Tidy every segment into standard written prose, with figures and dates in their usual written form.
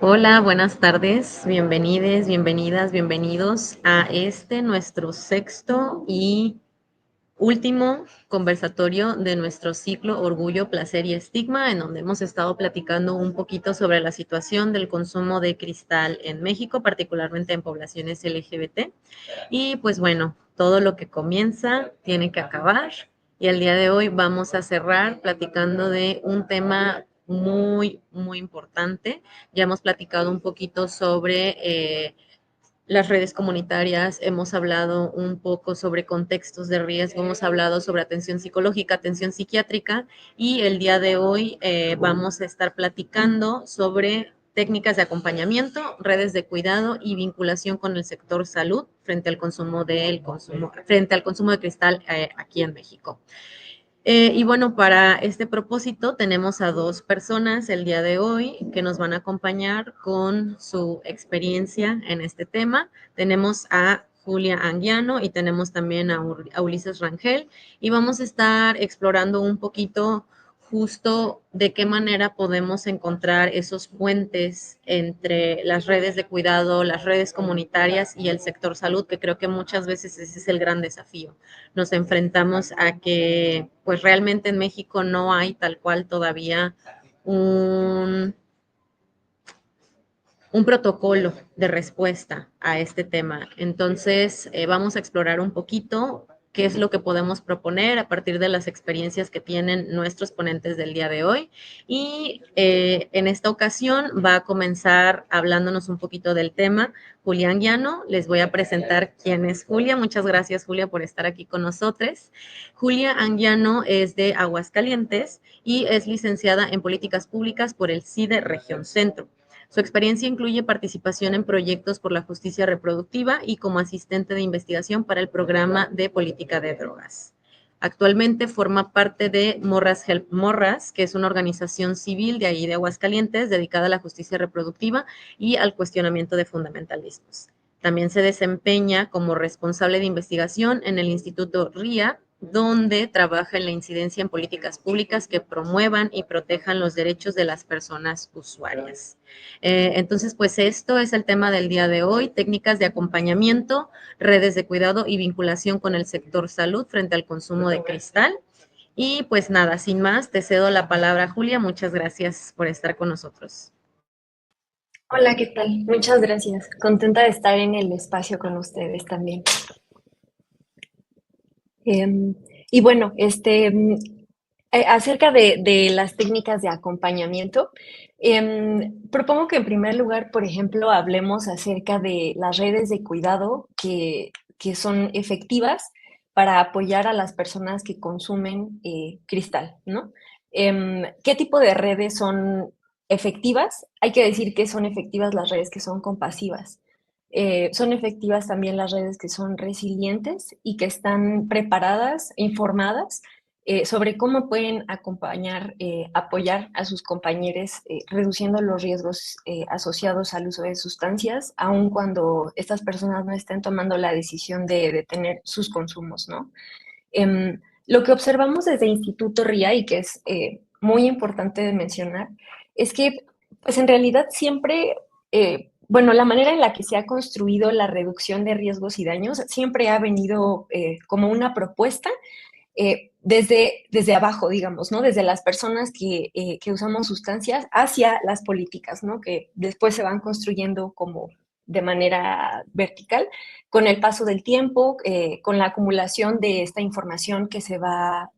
Hola, buenas tardes, bienvenides, bienvenidas, bienvenidos a nuestro sexto y último conversatorio de nuestro ciclo Orgullo, Placer y Estigma, en donde hemos estado platicando un poquito sobre la situación del consumo de cristal en México, particularmente en poblaciones LGBT. Y pues bueno, todo lo que comienza tiene que acabar. Y el día de hoy vamos a cerrar platicando de un tema muy, muy importante. Ya hemos platicado un poquito sobre las redes comunitarias, hemos hablado un poco sobre contextos de riesgo, hemos hablado sobre atención psicológica, atención psiquiátrica y el día de hoy vamos a estar platicando sobre técnicas de acompañamiento, redes de cuidado y vinculación con el sector salud frente al consumo de cristal aquí en México. Y bueno, para este propósito tenemos a dos personas el día de hoy que nos van a acompañar con su experiencia en este tema. Tenemos a Julia Anguiano y tenemos también a Ulises Rangel y vamos a estar explorando un poquito justo de qué manera podemos encontrar esos puentes entre las redes de cuidado, las redes comunitarias y el sector salud, que creo que muchas veces ese es el gran desafío. Nos enfrentamos a que pues realmente en México no hay tal cual todavía un, un protocolo de respuesta a este tema. Entonces, vamos a explorar un poquito qué es lo que podemos proponer a partir de las experiencias que tienen nuestros ponentes del día de hoy. Y en esta ocasión va a comenzar hablándonos un poquito del tema Julia Anguiano. Les voy a presentar quién es Julia. Muchas gracias, Julia, por estar aquí con nosotros. Julia Anguiano es de Aguascalientes y es licenciada en Políticas Públicas por el CIDE Región Centro. Su experiencia incluye participación en proyectos por la justicia reproductiva y como asistente de investigación para el programa de política de drogas. Actualmente forma parte de Morras Help Morras, que es una organización civil de ahí de Aguascalientes dedicada a la justicia reproductiva y al cuestionamiento de fundamentalismos. También se desempeña como responsable de investigación en el Instituto RIA, donde trabaja en la incidencia en políticas públicas que promuevan y protejan los derechos de las personas usuarias. Entonces, pues esto es el tema del día de hoy, técnicas de acompañamiento, redes de cuidado y vinculación con el sector salud frente al consumo de cristal. Y pues nada, sin más, te cedo la palabra, Julia. Muchas gracias por estar con nosotros. Hola, ¿qué tal? Muchas gracias. Contenta de estar en el espacio con ustedes también. Em, y bueno, acerca de las técnicas de acompañamiento, propongo que en primer lugar, por ejemplo, hablemos acerca de las redes de cuidado que son efectivas para apoyar a las personas que consumen cristal, ¿no? ¿Qué tipo de redes son efectivas? Hay que decir que son efectivas las redes que son compasivas. Son efectivas también las redes que son resilientes y que están preparadas, informadas sobre cómo pueden acompañar, apoyar a sus compañeros, reduciendo los riesgos asociados al uso de sustancias, aun cuando estas personas no estén tomando la decisión de detener sus consumos, ¿no? Lo que observamos desde Instituto RIA y que es muy importante de mencionar es que, pues en realidad siempre, bueno, la manera en la que se ha construido la reducción de riesgos y daños siempre ha venido como una propuesta desde abajo, digamos, ¿no? Desde las personas que usamos sustancias hacia las políticas, ¿no? Que después se van construyendo como de manera vertical con el paso del tiempo, con la acumulación de esta información que se va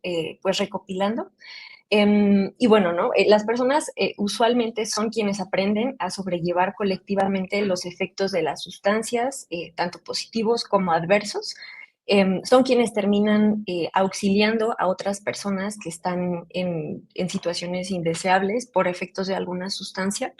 pues recopilando. Y bueno, ¿no? Las personas usualmente son quienes aprenden a sobrellevar colectivamente los efectos de las sustancias, tanto positivos como adversos. Son quienes terminan auxiliando a otras personas que están en situaciones indeseables por efectos de alguna sustancia.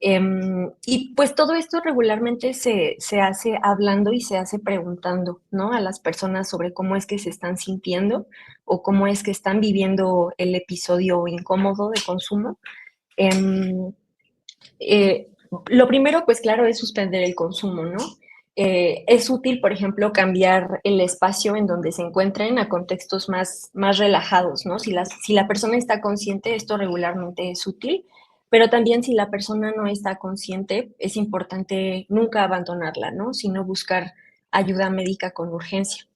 Y pues todo esto regularmente se hace hablando y se hace preguntando, ¿no? A las personas sobre cómo es que se están sintiendo o cómo es que están viviendo el episodio incómodo de consumo. Em, eh, lo primero, pues claro, es suspender el consumo, ¿no? Es útil, por ejemplo, cambiar el espacio en donde se encuentren a contextos más relajados, ¿no? Si la persona está consciente, esto regularmente es útil. pero también si la persona no está consciente, es importante nunca abandonarla, ¿no? Sino buscar ayuda médica con urgencia.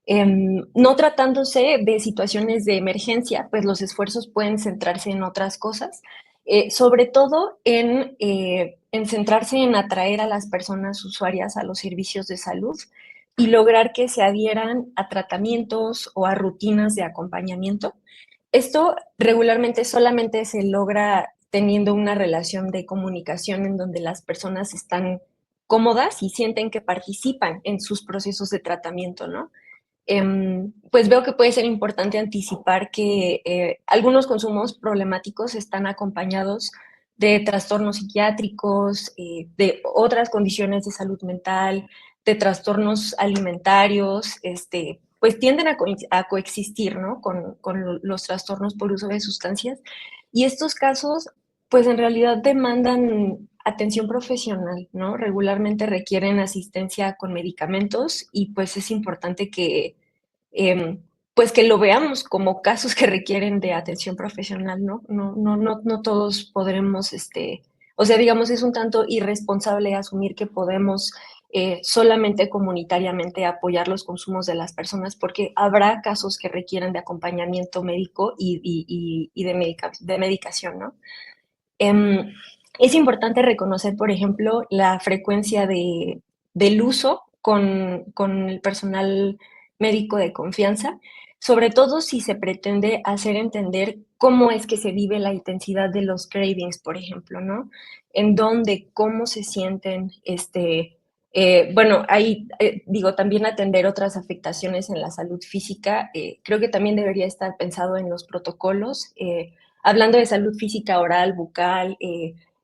No tratándose de situaciones de emergencia, pues los esfuerzos pueden centrarse en otras cosas, sobre todo en centrarse en atraer a las personas usuarias a los servicios de salud y lograr que se adhieran a tratamientos o a rutinas de acompañamiento. Esto regularmente solamente se logra teniendo una relación de comunicación en donde las personas están cómodas y sienten que participan en sus procesos de tratamiento, ¿no? Pues veo que puede ser importante anticipar que algunos consumos problemáticos están acompañados de trastornos psiquiátricos, de otras condiciones de salud mental, de trastornos alimentarios, pues tienden a coexistir, ¿no? Con los trastornos por uso de sustancias. Y estos casos, pues en realidad demandan atención profesional, ¿no? Regularmente requieren asistencia con medicamentos y pues es importante que, pues que lo veamos como casos que requieren de atención profesional, ¿no? No todos podremos, o sea, digamos, es un tanto irresponsable asumir que podemos solamente comunitariamente apoyar los consumos de las personas porque habrá casos que requieren de acompañamiento médico y de medicación, ¿no? Em, es importante reconocer, por ejemplo, la frecuencia del uso con el personal médico de confianza, sobre todo si se pretende hacer entender cómo es que se vive la intensidad de los cravings, por ejemplo, ¿no? En dónde, cómo se sienten, bueno, ahí digo, también atender otras afectaciones en la salud física, creo que también debería estar pensado en los protocolos. Hablando de salud física oral, bucal,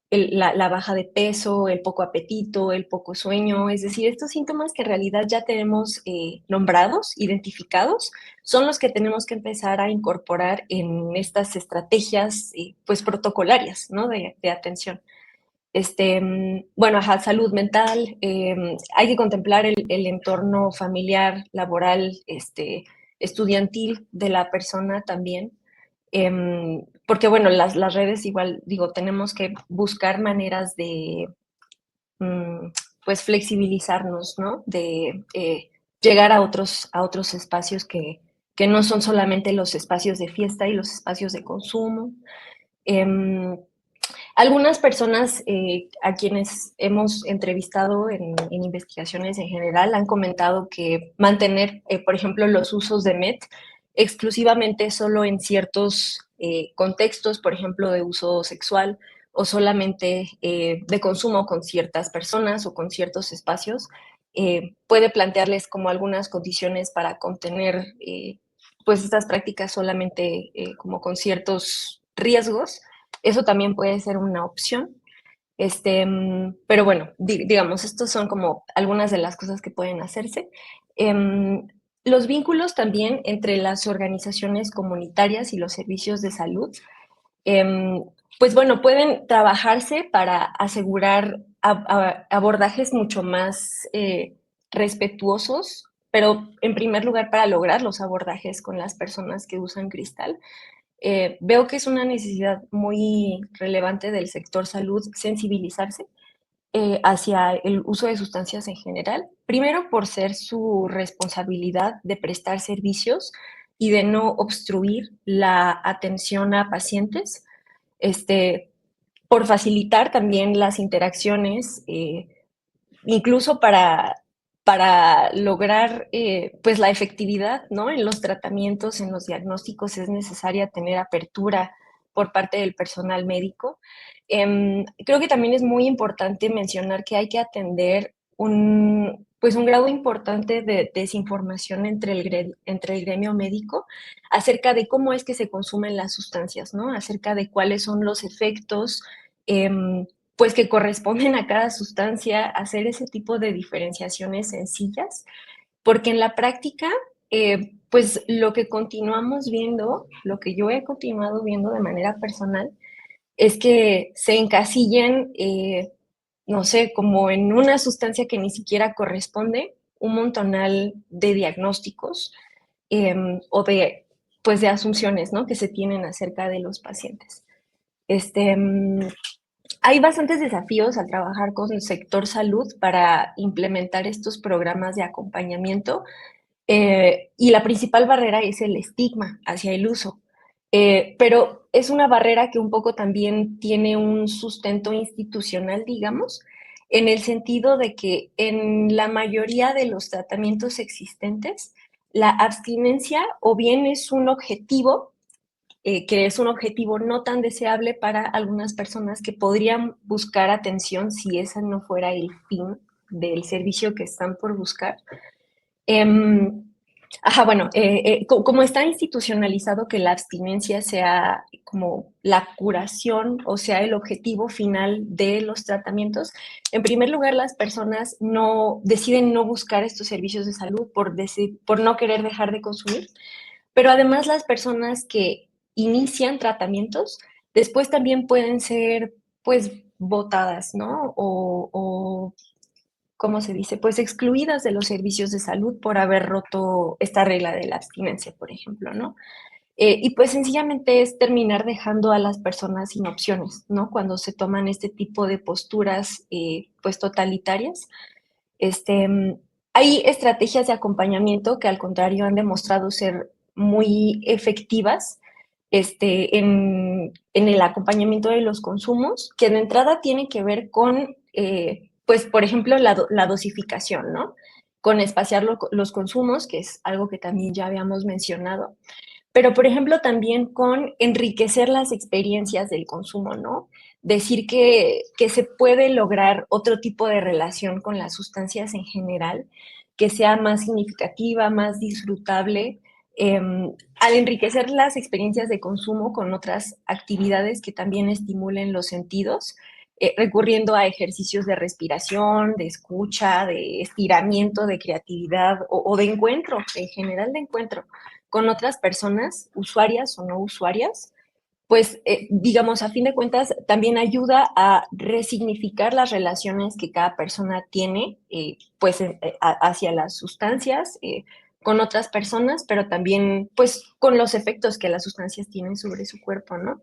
la baja de peso, el poco apetito, el poco sueño, es decir, estos síntomas que en realidad ya tenemos nombrados, identificados, son los que tenemos que empezar a incorporar en estas estrategias pues protocolarias, ¿no? De atención. Bueno, ajá, salud mental, hay que contemplar el entorno familiar, laboral, estudiantil de la persona también. Porque bueno, las redes igual, digo, tenemos que buscar maneras de, mm, pues, flexibilizarnos, ¿no? De llegar a otros espacios que no son solamente los espacios de fiesta y los espacios de consumo. Em, Algunas personas a quienes hemos entrevistado en investigaciones en general han comentado que mantener, por ejemplo, los usos de MET exclusivamente solo en ciertos contextos, por ejemplo, de uso sexual o solamente de consumo con ciertas personas o con ciertos espacios, puede plantearles como algunas condiciones para contener pues estas prácticas solamente como con ciertos riesgos. Eso también puede ser una opción. Pero bueno, digamos, estos son como algunas de las cosas que pueden hacerse. Los vínculos también entre las organizaciones comunitarias y los servicios de salud, em, pues bueno, pueden trabajarse para asegurar abordajes mucho más respetuosos, pero en primer lugar para lograr los abordajes con las personas que usan cristal. Veo que es una necesidad muy relevante del sector salud sensibilizarse hacia el uso de sustancias en general, primero por ser su responsabilidad de prestar servicios y de no obstruir la atención a pacientes, este, por facilitar también las interacciones, incluso para lograr pues la efectividad, ¿no? En los tratamientos, en los diagnósticos es necesaria tener apertura por parte del personal médico. Creo que también es muy importante mencionar que hay que atender pues un grado importante de desinformación entre el gremio médico acerca de cómo es que se consumen las sustancias, ¿no? Acerca de cuáles son los efectos, pues que corresponden a cada sustancia, hacer ese tipo de diferenciaciones sencillas, porque en la práctica, pues lo que continuamos viendo, lo que yo he continuado viendo de manera personal, es que se encasillen, no sé, como en una sustancia que ni siquiera corresponde, un montonal de diagnósticos o de, pues, de asunciones, ¿no? Que se tienen acerca de los pacientes. Este, mm, Hay bastantes desafíos al trabajar con el sector salud para implementar estos programas de acompañamiento, y la principal barrera es el estigma hacia el uso. Pero es una barrera que un poco también tiene un sustento institucional, digamos, en el sentido de que en la mayoría de los tratamientos existentes, la abstinencia o bien es un objetivo, que es un objetivo no tan deseable para algunas personas que podrían buscar atención si ese no fuera el fin del servicio que están por buscar. Em, bueno, como está institucionalizado que la abstinencia sea como la curación o sea el objetivo final de los tratamientos, en primer lugar las personas no deciden no buscar estos servicios de salud por no querer dejar de consumir, pero además las personas que inician tratamientos después también pueden ser pues votadas, ¿no? O ¿cómo se dice? Pues excluidas de los servicios de salud por haber roto esta regla de la abstinencia, por ejemplo, ¿no? Y pues sencillamente es terminar dejando a las personas sin opciones, ¿no? Cuando se toman este tipo de posturas, pues totalitarias. Este, mm, Hay estrategias de acompañamiento que al contrario han demostrado ser muy efectivas, en el acompañamiento de los consumos, que de entrada tienen que ver con, pues, por ejemplo, la dosificación, ¿no? Con espaciar los consumos, que es algo que también ya habíamos mencionado, pero, por ejemplo, también con enriquecer las experiencias del consumo, ¿no? Decir que se puede lograr otro tipo de relación con las sustancias en general, que sea más significativa, más disfrutable, al enriquecer las experiencias de consumo con otras actividades que también estimulen los sentidos, recurriendo a ejercicios de respiración, de escucha, de estiramiento, de creatividad o de encuentro, en general de encuentro con otras personas, usuarias o no usuarias, pues digamos, a fin de cuentas, también ayuda a resignificar las relaciones que cada persona tiene, pues hacia las sustancias, con otras personas, pero también pues con los efectos que las sustancias tienen sobre su cuerpo, ¿no?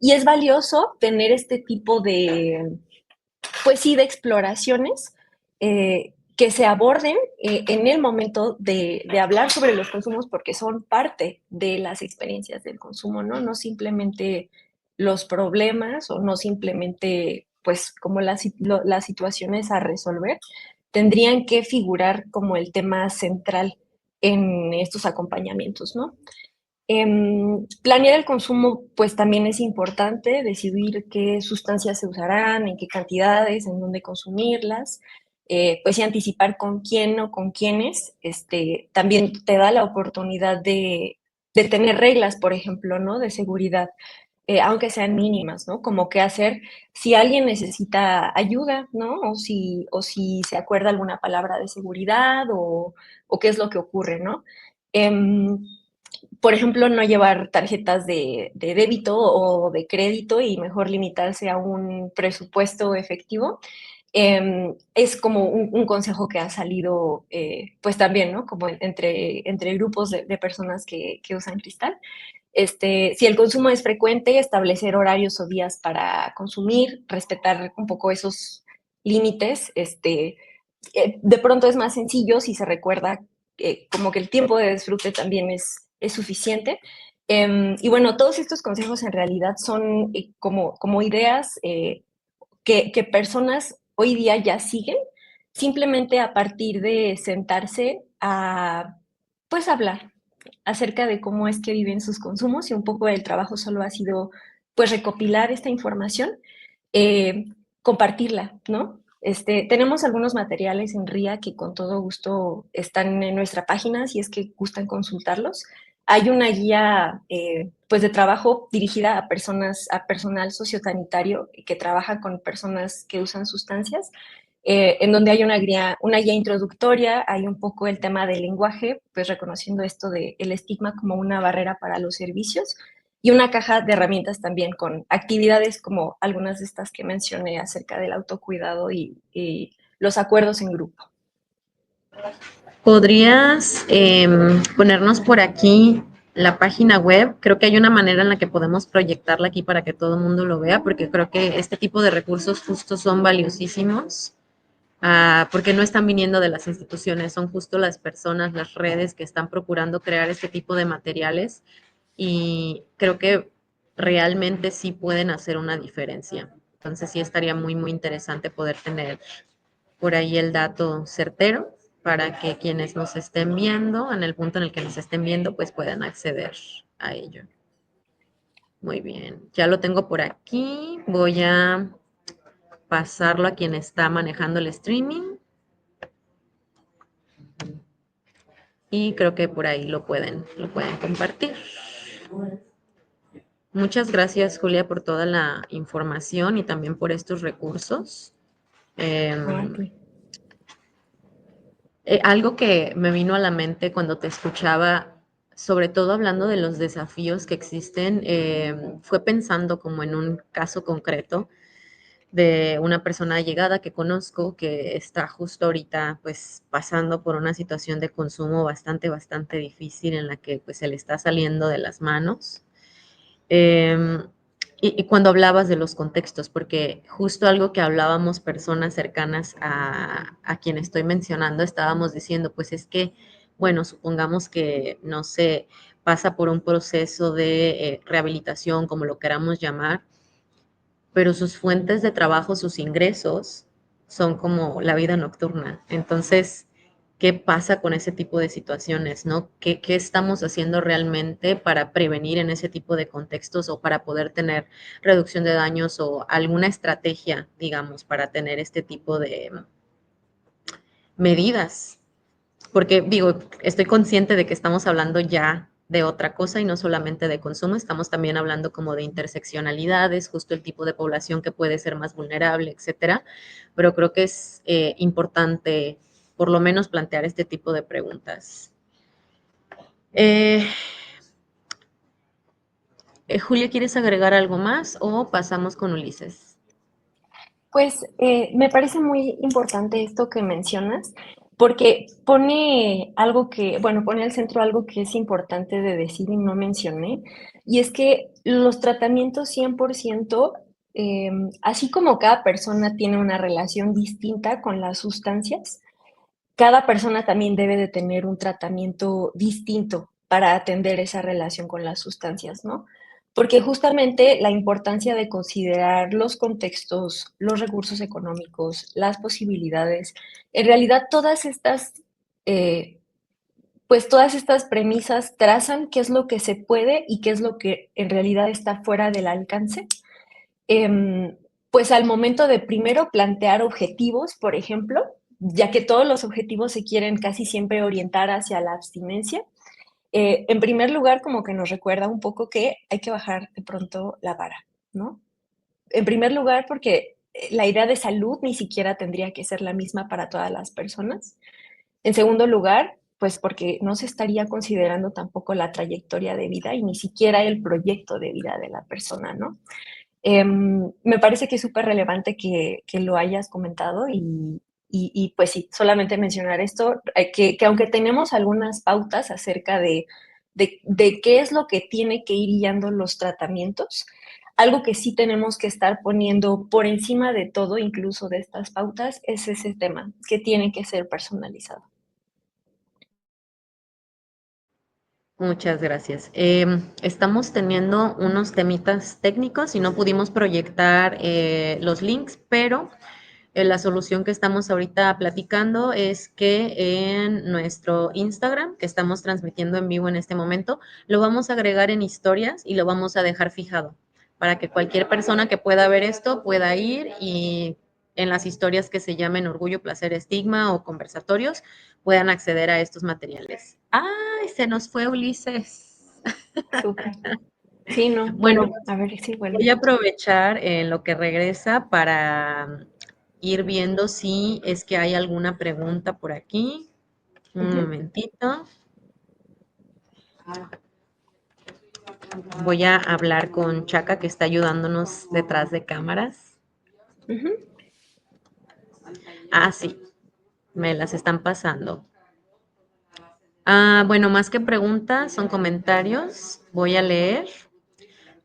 Y es valioso tener este tipo de, pues sí, de exploraciones, que se aborden en el momento de hablar sobre los consumos porque son parte de las experiencias del consumo, ¿no? No simplemente los problemas o no simplemente pues como las situaciones a resolver, tendrían que figurar como el tema central en estos acompañamientos, ¿no? Planear el consumo, pues también es importante, decidir qué sustancias se usarán, en qué cantidades, en dónde consumirlas, pues y anticipar con quién o con quiénes, también te da la oportunidad de tener reglas, por ejemplo, ¿no? De seguridad, aunque sean mínimas, ¿no? Como qué hacer si alguien necesita ayuda, ¿no? O si se acuerda alguna palabra de seguridad o qué es lo que ocurre, ¿no? Em, por ejemplo, no llevar tarjetas de débito o de crédito y mejor limitarse a un presupuesto efectivo. Es como un consejo que ha salido, pues también, ¿no? Como entre grupos de personas que usan cristal. Si el consumo es frecuente, establecer horarios o días para consumir, respetar un poco esos límites, de pronto es más sencillo si se recuerda como que el tiempo de disfrute también es suficiente. Y bueno, todos estos consejos en realidad son como ideas que personas hoy día ya siguen, simplemente a partir de sentarse a, pues, hablar acerca de cómo es que viven sus consumos y un poco del trabajo solo ha sido, pues, recopilar esta información, eh, compartirla, ¿no? Tenemos algunos materiales en RIA que con todo gusto están en nuestra página, si es que gustan consultarlos. Hay una guía, pues, de trabajo dirigida a personas, a personal sociosanitario que trabaja con personas que usan sustancias, en donde hay una guía introductoria, hay un poco el tema del lenguaje, pues reconociendo esto del estigma como una barrera para los servicios, y una caja de herramientas también con actividades como algunas de estas que mencioné acerca del autocuidado y los acuerdos en grupo. ¿Podrías ponernos por aquí la página web. Creo que hay una manera en la que podemos proyectarla aquí para que todo el mundo lo vea, porque creo que este tipo de recursos justo son valiosísimos, porque no están viniendo de las instituciones, son justo las personas, las redes que están procurando crear este tipo de materiales y creo que realmente sí pueden hacer una diferencia. Entonces sí estaría muy, muy interesante poder tener por ahí el dato certero para que quienes nos estén viendo, en el punto en el que nos estén viendo, pues puedan acceder a ello. Muy bien, ya lo tengo por aquí. Voy a pasarlo a quien está manejando el streaming y creo que por ahí lo pueden compartir. Muchas gracias, Julia, por toda la información y también por estos recursos. No, a Eh, ti. Algo que me vino a la mente cuando te escuchaba, sobre todo hablando de los desafíos que existen, fue pensando como en un caso concreto de una persona llegada que conozco que está justo ahorita pues pasando por una situación de consumo bastante, bastante difícil en la que pues se le está saliendo de las manos. Eh, y cuando hablabas de los contextos, porque justo algo que hablábamos personas cercanas a quien estoy mencionando, estábamos diciendo, pues es que, bueno, supongamos que, no sé, pasa por un proceso de rehabilitación, como lo queramos llamar, pero sus fuentes de trabajo, sus ingresos, son como la vida nocturna. Entonces, ¿qué pasa con ese tipo de situaciones, no? ¿Qué estamos haciendo realmente para prevenir en ese tipo de contextos o para poder tener reducción de daños o alguna estrategia, digamos, para tener este tipo de medidas? Porque digo, estoy consciente de que estamos hablando ya de otra cosa y no solamente de consumo, estamos también hablando como de interseccionalidades, justo el tipo de población que puede ser más vulnerable, etcétera. Pero creo que es importante por lo menos plantear este tipo de preguntas. Eh, Julia, ¿quieres agregar algo más o pasamos con Ulises? Pues me parece muy importante esto que mencionas, porque pone algo que, bueno, pone al centro algo que es importante de decir y no mencioné, y es que los tratamientos 100%, así como cada persona tiene una relación distinta con las sustancias, cada persona también debe de tener un tratamiento distinto para atender esa relación con las sustancias, ¿no? Porque justamente la importancia de considerar los contextos, los recursos económicos, las posibilidades, en realidad todas estas, pues todas estas premisas trazan qué es lo que se puede y qué es lo que en realidad está fuera del alcance. Pues al momento de primero plantear objetivos, por ejemplo, ya que todos los objetivos se quieren casi siempre orientar hacia la abstinencia, en primer lugar, como que nos recuerda un poco que hay que bajar de pronto la vara, ¿no? En primer lugar, porque la idea de salud ni siquiera tendría que ser la misma para todas las personas. En segundo lugar, pues porque no se estaría considerando tampoco la trayectoria de vida y ni siquiera el proyecto de vida de la persona, ¿no? Me parece que es súper relevante que lo hayas comentado y, pues sí, solamente mencionar esto, que aunque tenemos algunas pautas acerca de qué es lo que tiene que ir guiando los tratamientos, algo que sí tenemos que estar poniendo por encima de todo, incluso de estas pautas, es ese tema, que tiene que ser personalizado. Muchas gracias. Estamos teniendo unos temitas técnicos y no pudimos proyectar los links, pero la solución que estamos ahorita platicando es que en nuestro Instagram, que estamos transmitiendo en vivo en este momento, lo vamos a agregar en historias y lo vamos a dejar fijado para que cualquier persona que pueda ver esto pueda ir y en las historias que se llamen Orgullo, Placer, Estigma o conversatorios puedan acceder a estos materiales. ¡Ay, se nos fue Ulises! Súper. Sí, no, Bueno, bueno, a ver si voy vuelve. a aprovechar en lo que regresa para ir viendo si es que hay alguna pregunta por aquí. Un Ujú, momentito. Voy a hablar con Chaca que está ayudándonos detrás de cámaras. ujú. Ah, sí, me las están pasando. Bueno, más que preguntas, son comentarios. Voy a leer.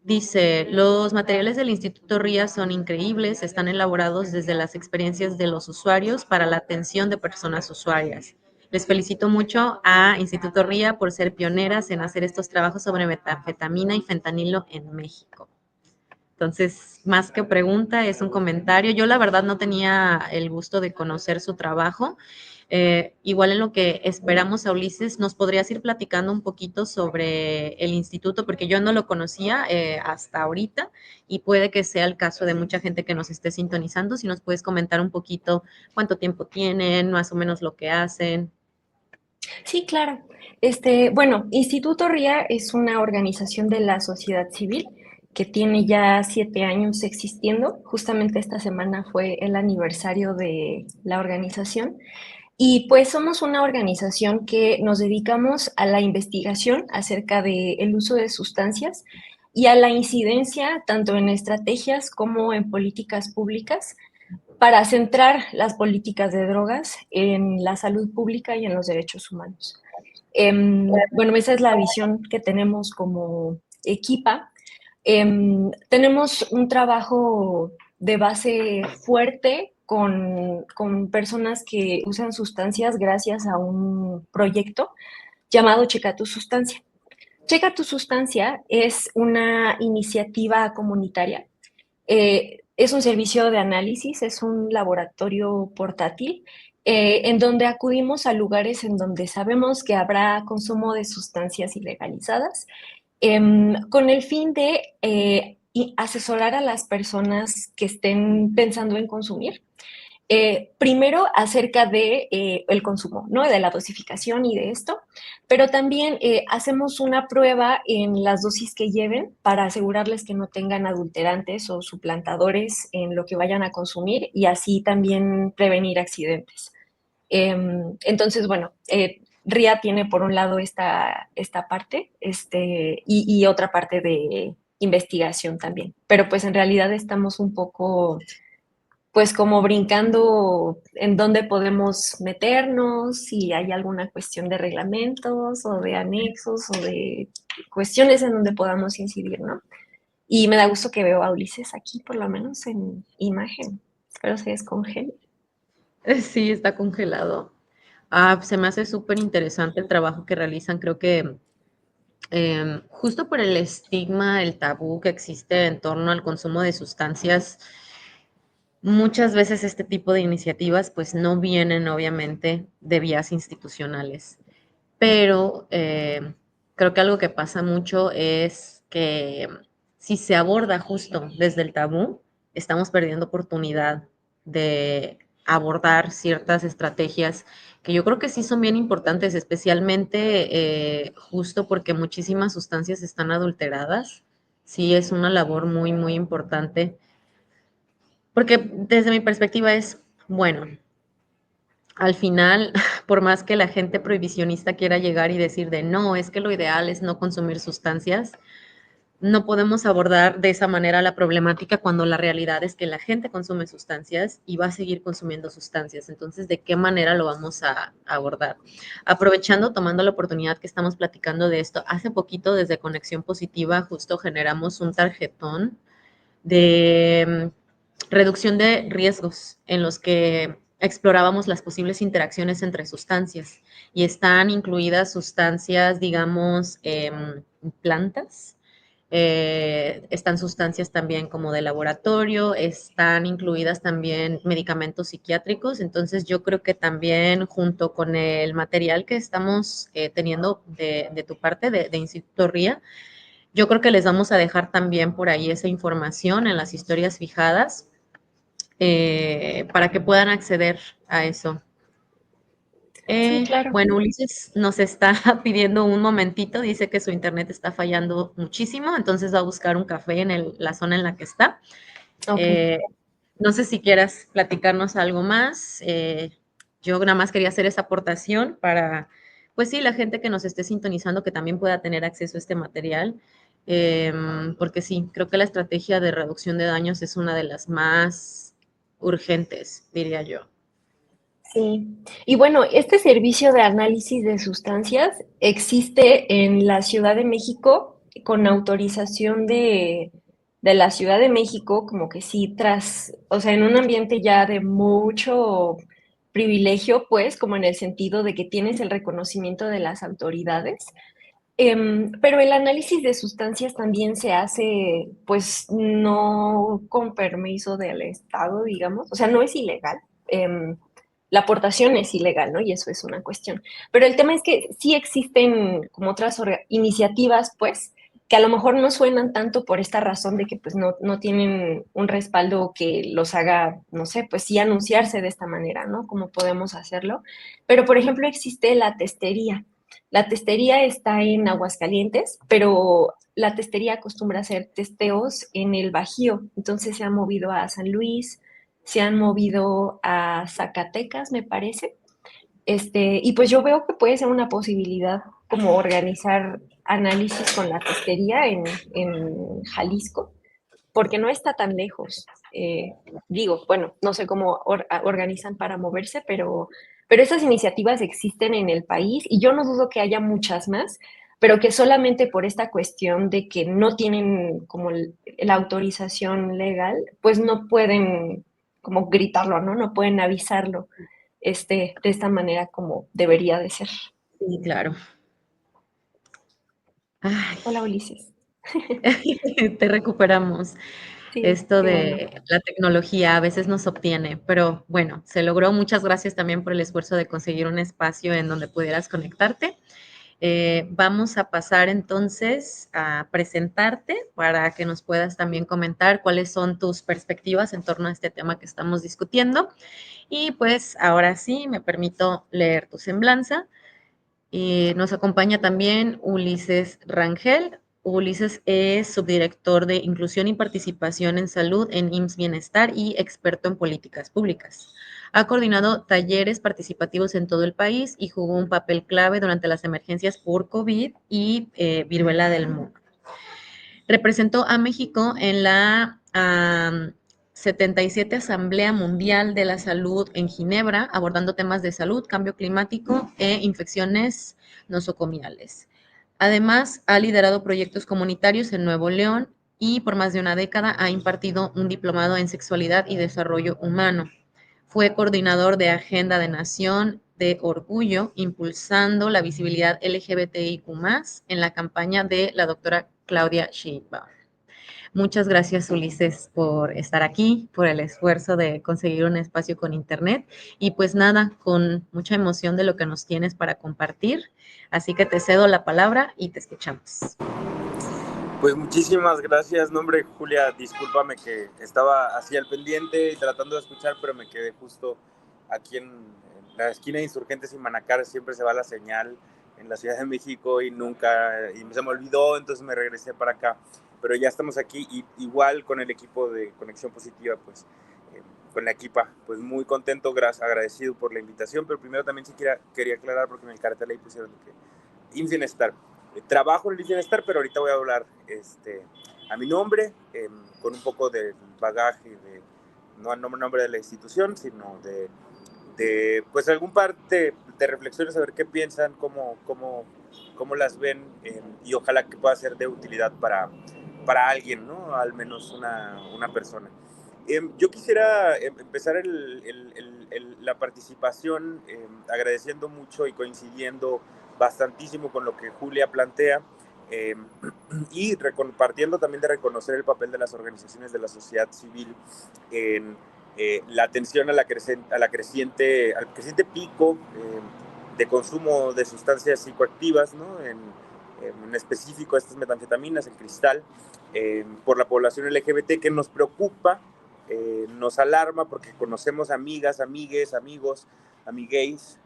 Dice, los materiales del Instituto RIA son increíbles, están elaborados desde las experiencias de los usuarios para la atención de personas usuarias. Les felicito mucho a Instituto RIA por ser pioneras en hacer estos trabajos sobre metanfetamina y fentanilo en México. Entonces, más que pregunta, es un comentario. Yo la verdad no tenía el gusto de conocer su trabajo. Igual en lo que esperamos a Ulises, ¿nos podrías ir platicando un poquito sobre el instituto? Porque yo no lo conocía hasta ahorita y puede que sea el caso de mucha gente que nos esté sintonizando. Si nos puedes comentar un poquito cuánto tiempo tienen, más o menos lo que hacen. Sí, claro. Bueno, Instituto RIA es una organización de la sociedad civil que tiene ya 7 años existiendo. Justamente esta semana fue el aniversario de la organización. Y pues somos una organización que nos dedicamos a la investigación acerca del uso de sustancias y a la incidencia tanto en estrategias como en políticas públicas para centrar las políticas de drogas en la salud pública y en los derechos humanos. Bueno, esa es la visión que tenemos como equipa. Tenemos un trabajo de base fuerte con personas que usan sustancias gracias a un proyecto llamado Checa tu Sustancia. Checa tu Sustancia es una iniciativa comunitaria. Es un servicio de análisis, es un laboratorio portátil en donde acudimos a lugares en donde sabemos que habrá consumo de sustancias ilegalizadas con el fin de asesorar a las personas que estén pensando en consumir. Primero acerca de el consumo, ¿no? De la dosificación y de esto, pero también hacemos una prueba en las dosis que lleven para asegurarles que no tengan adulterantes o suplantadores en lo que vayan a consumir y así también prevenir accidentes. Entonces, bueno, RIA tiene por un lado esta parte y otra parte de investigación también, pero pues en realidad estamos un poco pues como brincando en dónde podemos meternos, si hay alguna cuestión de reglamentos o de anexos o de cuestiones en donde podamos incidir, ¿no? Y me da gusto que veo a Ulises aquí, por lo menos en imagen. Espero se descongele. Sí, está congelado. Se me hace súper interesante el trabajo que realizan. Creo que justo por el estigma, el tabú que existe en torno al consumo de sustancias, muchas veces este tipo de iniciativas pues no vienen obviamente de vías institucionales, pero creo que algo que pasa mucho es que si se aborda justo desde el tabú, estamos perdiendo oportunidad de abordar ciertas estrategias que yo creo que sí son bien importantes, especialmente justo porque muchísimas sustancias están adulteradas. Sí, es una labor muy, muy importante, porque desde mi perspectiva es, bueno, al final, por más que la gente prohibicionista quiera llegar y decir de no, es que lo ideal es no consumir sustancias, no podemos abordar de esa manera la problemática cuando la realidad es que la gente consume sustancias y va a seguir consumiendo sustancias. Entonces, ¿de qué manera lo vamos a abordar? Aprovechando, tomando la oportunidad que estamos platicando de esto, hace poquito desde Conexión Positiva justo generamos un tarjetón de reducción de riesgos en los que explorábamos las posibles interacciones entre sustancias y están incluidas sustancias, digamos, plantas, están sustancias también como de laboratorio, están incluidas también medicamentos psiquiátricos, entonces yo creo que también junto con el material que estamos teniendo de tu parte, de Instituto RIA, yo creo que les vamos a dejar también por ahí esa información en las historias fijadas para que puedan acceder a eso. Sí, claro. Bueno, Ulises nos está pidiendo un momentito, dice que su internet está fallando muchísimo, entonces va a buscar un café en la zona en la que está. Ok. Eh, no sé si quieras platicarnos algo más. Yo nada más quería hacer esa aportación para, pues sí, la gente que nos esté sintonizando que también pueda tener acceso a este material, porque sí, creo que la estrategia de reducción de daños es una de las más urgentes, diría yo. Sí. Y bueno, este servicio de análisis de sustancias existe en la Ciudad de México con autorización de la Ciudad de México, como que sí, o sea, en un ambiente ya de mucho privilegio, pues, como en el sentido de que tienes el reconocimiento de las autoridades. Pero el análisis de sustancias también se hace, pues, no con permiso del Estado, digamos, o sea, no es ilegal. La aportación es ilegal, ¿no? Y eso es una cuestión. Pero el tema es que sí existen como otras iniciativas, pues, que a lo mejor no suenan tanto por esta razón de que pues no tienen un respaldo que los haga, no sé, pues sí anunciarse de esta manera, ¿no? Como podemos hacerlo. Pero, por ejemplo, existe la testería. La testería está en Aguascalientes, pero la testería acostumbra a hacer testeos en el Bajío. Entonces se ha movido a San Luis, se han movido a Zacatecas, me parece. Y pues yo veo que puede ser una posibilidad como organizar análisis con la testería en Jalisco, porque no está tan lejos. Digo, bueno, no sé cómo organizan para moverse, pero esas iniciativas existen en el país y yo no dudo que haya muchas más, pero que solamente por esta cuestión de que no tienen como la autorización legal, pues no pueden como gritarlo, ¿no? No pueden avisarlo de esta manera como debería de ser. Sí, claro. Ay, Hola, Ulises. te recuperamos. Sí, Esto qué bueno. de la tecnología a veces nos obtiene, pero bueno, se logró. Muchas gracias también por el esfuerzo de conseguir un espacio en donde pudieras conectarte. Vamos a pasar entonces a presentarte para que nos puedas también comentar cuáles son tus perspectivas en torno a este tema que estamos discutiendo. Y pues ahora sí, me permito leer tu semblanza. Y nos acompaña también Ulises Rangel. Ulises es subdirector de Inclusión y Participación en Salud en IMSS Bienestar y experto en políticas públicas. Ha coordinado talleres participativos en todo el país y jugó un papel clave durante las emergencias por COVID y viruela del mono. Representó a México en la 77 Asamblea Mundial de la Salud en Ginebra, abordando temas de salud, cambio climático e infecciones nosocomiales. Además, ha liderado proyectos comunitarios en Nuevo León y por más de una década ha impartido un diplomado en sexualidad y desarrollo humano. Fue coordinador de Agenda de Nación de Orgullo, impulsando la visibilidad LGBTIQ+, en la campaña de la doctora Claudia Sheinbaum. Muchas gracias, Ulises, por estar aquí, por el esfuerzo de conseguir un espacio con Internet y pues nada, con mucha emoción de lo que nos tienes para compartir. Así que te cedo la palabra y te escuchamos. Pues muchísimas gracias, no, hombre, Julia, discúlpame que estaba así al pendiente y tratando de escuchar, pero me quedé justo aquí en la esquina de Insurgentes y Manacar, siempre se va la señal en la Ciudad de México y se me olvidó, entonces me regresé para acá, pero ya estamos aquí y igual con el equipo de Conexión Positiva, pues con la equipa, pues muy contento, agradecido por la invitación, pero primero también sí quería aclarar porque en el cartel ahí pusieron que IMSS Bienestar. Trabajo en el Bienestar, pero ahorita voy a hablar a mi nombre, con un poco del bagaje, no al nombre de la institución, sino de pues algún par de reflexiones, a ver qué piensan, cómo las ven, y ojalá que pueda ser de utilidad para alguien, ¿no? Al menos una persona. Yo quisiera empezar la participación agradeciendo mucho y coincidiendo bastantísimo con lo que Julia plantea, eh, y compartiendo también de reconocer el papel de las organizaciones de la sociedad civil en la atención al creciente pico de consumo de sustancias psicoactivas, ¿no? En específico estas metanfetaminas, el cristal, por la población LGBT, que nos preocupa, nos alarma porque conocemos amigas, amigues, amigos, amigues,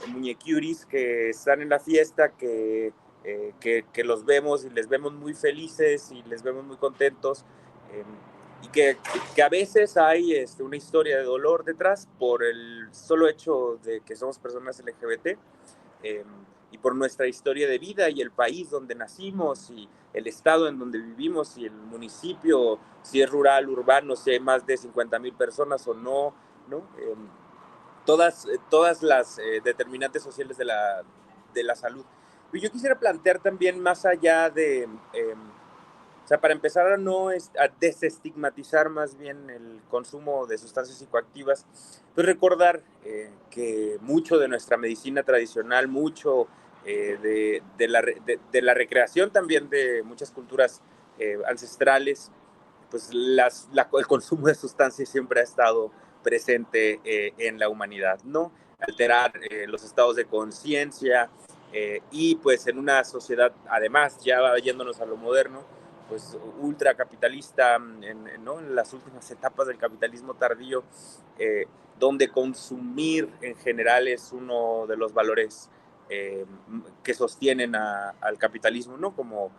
muñequiuris que están en la fiesta, que los vemos y les vemos muy felices y les vemos muy contentos, y que a veces hay una historia de dolor detrás por el solo hecho de que somos personas LGBT, eh, y por nuestra historia de vida y el país donde nacimos y el estado en donde vivimos y el municipio, si es rural, urbano, si hay más de 50,000 personas o no, ¿no? todas las determinantes sociales de la salud. Y yo quisiera plantear también más allá de, o sea, para empezar a desestigmatizar más bien el consumo de sustancias psicoactivas, pues recordar que mucho de nuestra medicina tradicional, mucho de la recreación también de muchas culturas ancestrales, pues el consumo de sustancias siempre ha estado presente en la humanidad, ¿no? Alterar los estados de conciencia y pues en una sociedad, además, ya yéndonos a lo moderno, pues ultracapitalista, ¿no? En las últimas etapas del capitalismo tardío, donde consumir en general es uno de los valores que sostienen al capitalismo, ¿no? Como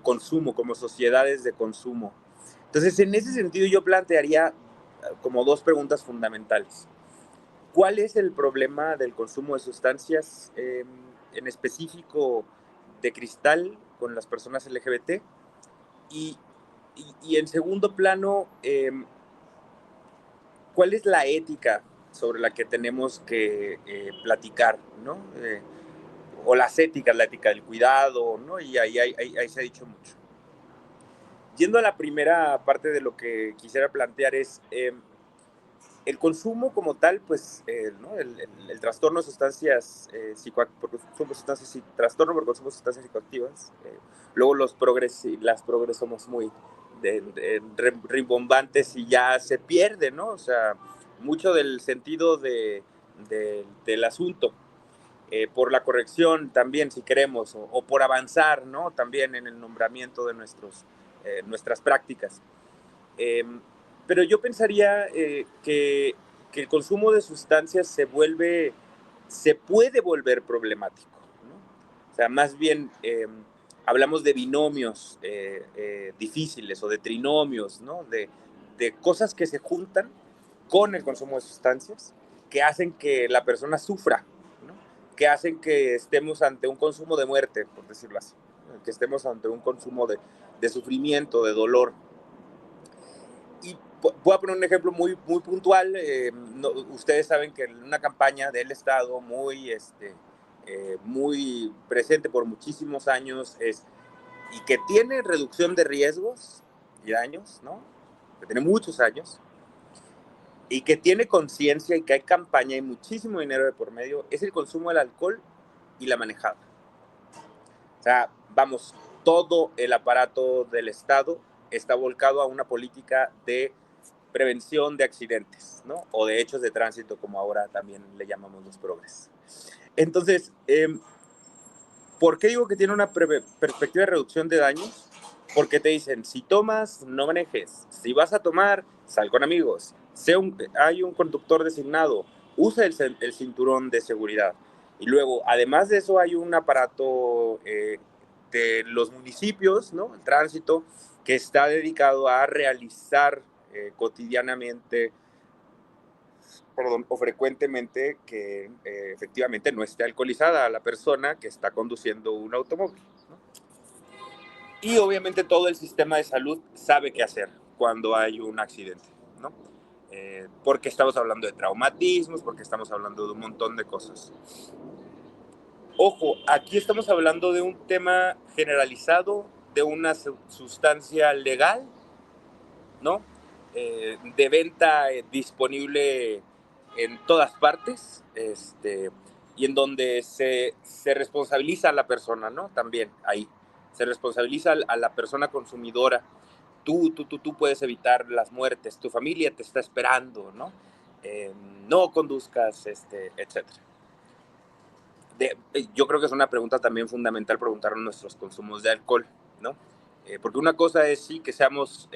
consumo, como sociedades de consumo. Entonces, en ese sentido, yo plantearía como dos preguntas fundamentales. ¿Cuál es el problema del consumo de sustancias, en específico de cristal, con las personas LGBT? Y en segundo plano, ¿cuál es la ética sobre la que tenemos que platicar, ¿no? O las éticas, la ética del cuidado, ¿no? Y ahí se ha dicho mucho. Yendo a la primera parte de lo que quisiera plantear es el consumo como tal, pues, ¿no? el trastorno de sustancias trastorno por consumo de sustancias psicoactivas. Luego las progres somos muy rimbombantes y ya se pierde, ¿no? O sea, mucho del sentido del asunto. Por la corrección también, si queremos, o por avanzar, ¿no? También en el nombramiento de nuestras prácticas. Pero yo pensaría que el consumo de sustancias se puede volver problemático, ¿no? O sea, más bien hablamos de binomios difíciles o de trinomios, ¿no? De cosas que se juntan con el consumo de sustancias que hacen que la persona sufra, ¿no? Que hacen que estemos ante un consumo de muerte, por decirlo así, ¿no? Que estemos ante un consumo de sufrimiento, de dolor. Y voy a poner un ejemplo muy, muy puntual. Ustedes saben que en una campaña del Estado muy presente por muchísimos años y que tiene reducción de riesgos y daños, ¿no? Que tiene muchos años y que tiene conciencia y que hay campaña y muchísimo dinero de por medio, es el consumo del alcohol y la manejada. O sea, vamos, todo el aparato del Estado está volcado a una política de prevención de accidentes, ¿no? O de hechos de tránsito, como ahora también le llamamos los progres. Entonces, ¿por qué digo que tiene una perspectiva de reducción de daños? Porque te dicen, si tomas, no manejes. Si vas a tomar, sal con amigos. Hay un conductor designado, usa el cinturón de seguridad. Y luego, además de eso, hay un aparato de los municipios, ¿no? El tránsito, que está dedicado a realizar cotidianamente, o frecuentemente, que efectivamente no esté alcoholizada la persona que está conduciendo un automóvil, ¿no? Y obviamente todo el sistema de salud sabe qué hacer cuando hay un accidente, ¿no? Porque estamos hablando de traumatismos, porque estamos hablando de un montón de cosas. Ojo, aquí estamos hablando de un tema generalizado, de una sustancia legal, ¿no? De venta disponible en todas partes, y en donde se responsabiliza a la persona, ¿no? También ahí. Se responsabiliza a la persona consumidora. Tú puedes evitar las muertes, tu familia te está esperando, ¿no? No conduzcas, etc. Yo creo que es una pregunta también fundamental preguntarnos nuestros consumos de alcohol, ¿no? Porque una cosa es sí que seamos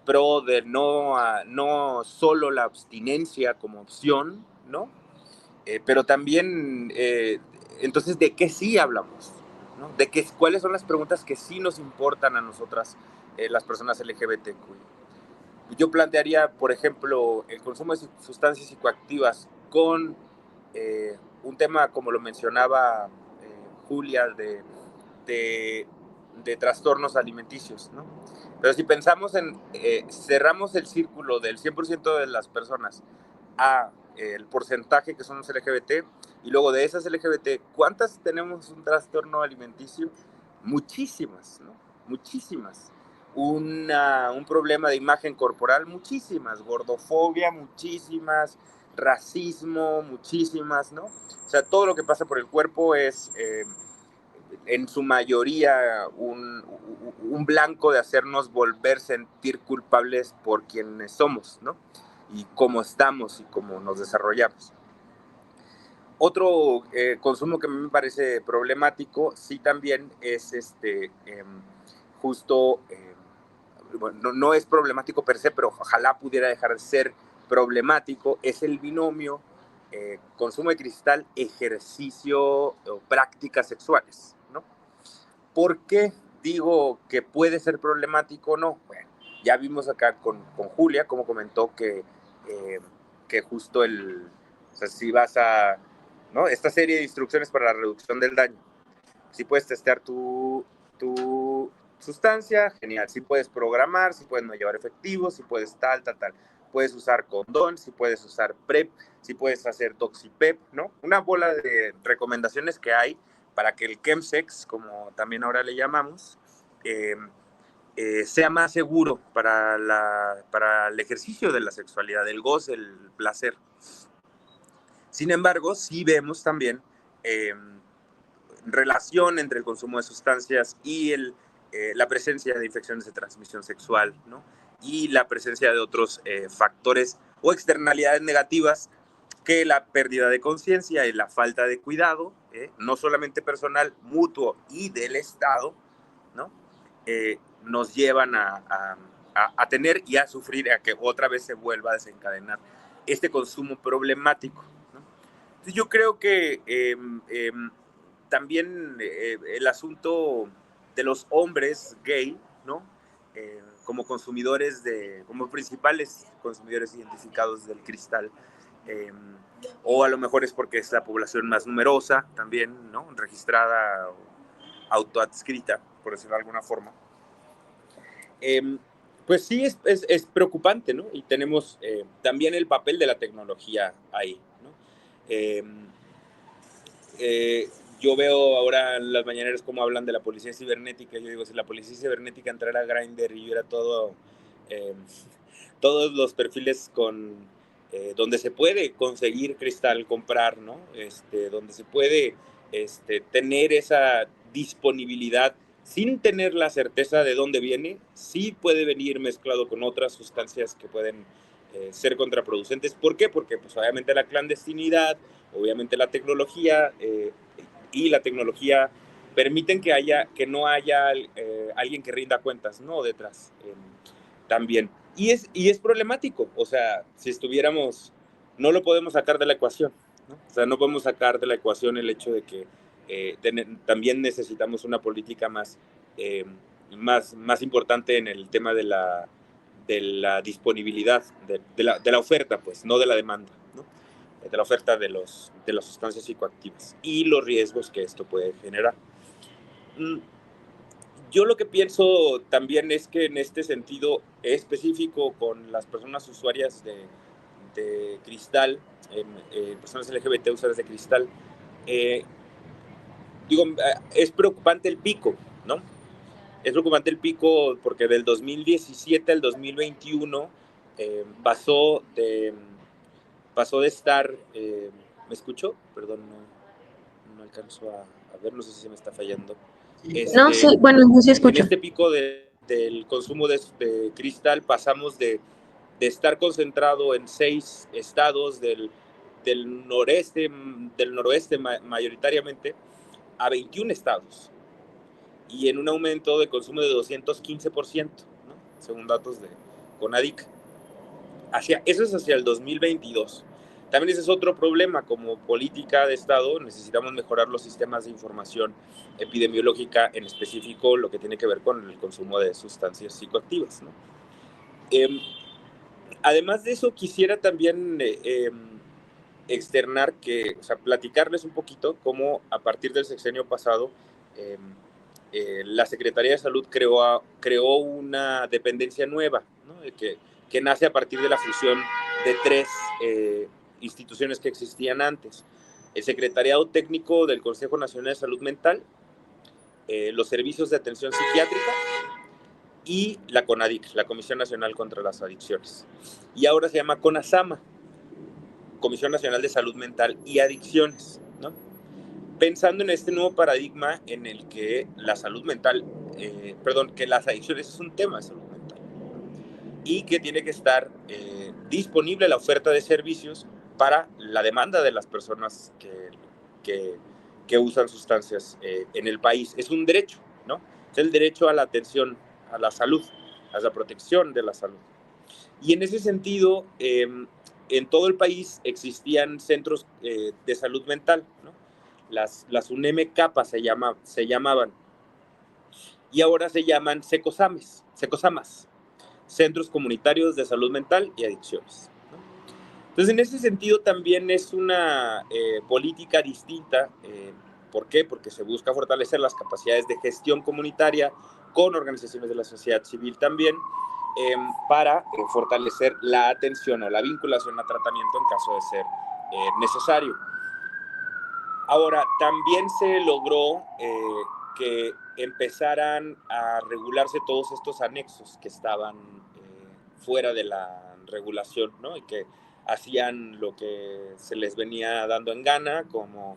pro de no solo la abstinencia como opción, ¿no? Pero también, entonces, ¿de qué sí hablamos? ¿No? ¿Cuáles son las preguntas que sí nos importan a nosotras, las personas LGBTQ? Yo plantearía, por ejemplo, el consumo de sustancias psicoactivas con un tema, como lo mencionaba Julia, de trastornos alimenticios, ¿no? Pero si pensamos cerramos el círculo del 100% de las personas a el porcentaje que son los LGBT, y luego de esas LGBT, ¿cuántas tenemos un trastorno alimenticio? Muchísimas, ¿no? Muchísimas. Un problema de imagen corporal, muchísimas. Gordofobia, muchísimas. Racismo, muchísimas, ¿no? O sea, todo lo que pasa por el cuerpo es, en su mayoría, un blanco de hacernos volver sentir culpables por quienes somos, ¿no? Y cómo estamos y cómo nos desarrollamos. Otro consumo que me parece problemático, sí, también es justo, bueno, no es problemático per se, pero ojalá pudiera dejar de ser problemático, es el binomio consumo de cristal, ejercicio o prácticas sexuales, ¿no? ¿Por qué digo que puede ser problemático o no? Bueno, ya vimos acá con Julia, como comentó que justo o sea, si vas a, ¿no? Esta serie de instrucciones para la reducción del daño, si puedes testear tu sustancia, genial. Si puedes programar, si puedes no llevar efectivo, si puedes tal. Puedes usar condón, si puedes usar PrEP, si puedes hacer Doxipep, ¿no? Una bola de recomendaciones que hay para que el chemsex, como también ahora le llamamos, sea más seguro para el ejercicio de la sexualidad, el goce, el placer. Sin embargo, sí vemos también relación entre el consumo de sustancias y la presencia de infecciones de transmisión sexual, ¿no? Y la presencia de otros factores o externalidades negativas que la pérdida de conciencia y la falta de cuidado, no solamente personal, mutuo y del Estado, ¿no? Nos llevan a tener y a sufrir, a que otra vez se vuelva a desencadenar este consumo problemático, ¿no? Entonces yo creo que también el asunto de los hombres gay, ¿no? Como consumidores como principales consumidores identificados del cristal, o a lo mejor es porque es la población más numerosa también, ¿no? Registrada o autoadscrita, por decirlo de alguna forma. Pues sí, es preocupante, ¿no? Y tenemos también el papel de la tecnología ahí, ¿no? Yo veo ahora en las mañaneras cómo hablan de la policía cibernética. Yo digo, si la policía cibernética entrara a Grindr y viera todos los perfiles donde se puede conseguir cristal, comprar, ¿no? Donde se puede tener esa disponibilidad sin tener la certeza de dónde viene, sí puede venir mezclado con otras sustancias que pueden ser contraproducentes. ¿Por qué? Porque pues obviamente la clandestinidad, obviamente la tecnología y la tecnología permiten que no haya alguien que rinda cuentas, ¿no? Detrás también. Y es problemático, o sea, si estuviéramos, no lo podemos sacar de la ecuación, ¿no? O sea, no podemos sacar de la ecuación el hecho de que también necesitamos una política más importante en el tema de la disponibilidad, de la oferta, pues, no de la demanda, ¿no? De la oferta de las sustancias psicoactivas y los riesgos que esto puede generar. Yo lo que pienso también es que en este sentido específico con las personas usuarias de cristal, personas LGBT usuarias de cristal, es preocupante el pico, ¿no? Es preocupante el pico porque del 2017 al 2021 pasó de estar... ¿Me escucho? Perdón, no alcanzo a ver, no sé si se me está fallando. No, sí, bueno, yo sí escucho. En este pico del consumo de cristal pasamos de estar concentrado en 6 estados del noroeste mayoritariamente a 21 estados y en un aumento de consumo de 215%, ¿no? Según datos de CONADIC. Eso es hacia el 2022. También ese es otro problema, como política de Estado necesitamos mejorar los sistemas de información epidemiológica, en específico lo que tiene que ver con el consumo de sustancias psicoactivas, ¿no? Además de eso, quisiera también externar o sea, platicarles un poquito cómo a partir del sexenio pasado la Secretaría de Salud creó una dependencia nueva, ¿no? Que nace a partir de la fusión de 3 instituciones que existían antes: el Secretariado Técnico del Consejo Nacional de Salud Mental, los servicios de atención psiquiátrica y la CONADIC, la Comisión Nacional contra las Adicciones. Y ahora se llama CONASAMA, Comisión Nacional de Salud Mental y Adicciones, ¿no? Pensando en este nuevo paradigma en el que la salud mental, que las adicciones es un tema de salud mental y que tiene que estar disponible la oferta de servicios para la demanda de las personas que usan sustancias en el país. Es un derecho, ¿no? Es el derecho a la atención, a la salud, a la protección de la salud. Y en ese sentido, en todo el país existían centros de salud mental, ¿no? Las UNEM-CAPA se llamaban, y ahora se llaman SECOSAMAS, Centros Comunitarios de Salud Mental y Adicciones, ¿no? Entonces, en ese sentido también es una política distinta. ¿Por qué? Porque se busca fortalecer las capacidades de gestión comunitaria con organizaciones de la sociedad civil también, para fortalecer la atención o la vinculación a tratamiento en caso de ser necesario. Ahora, también se logró que empezaran a regularse todos estos anexos que estaban fuera de la regulación, ¿no? Y que hacían lo que se les venía dando en gana, como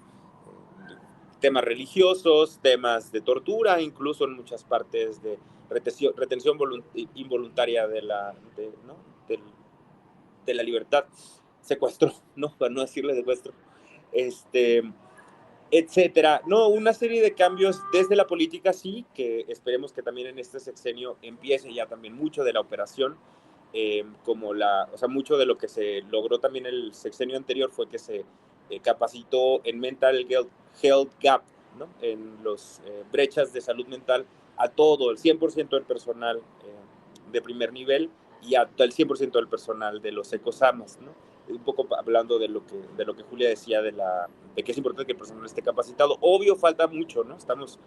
temas religiosos, temas de tortura, incluso en muchas partes de retención involuntaria ¿no? de la libertad, secuestro, ¿no? Para no decirle secuestro, etcétera. No, una serie de cambios desde la política, sí, que esperemos que también en este sexenio empiece ya también mucho de la operación, o sea, mucho de lo que se logró también el sexenio anterior fue que se capacitó en Mental Health Gap, ¿no? En los brechas de salud mental a todo, el 100% del personal de primer nivel y hasta el 100% del personal de los ecosamas, ¿no? Un poco hablando de lo que Julia decía de que es importante que el personal esté capacitado. Obvio, falta mucho, ¿no? Estamos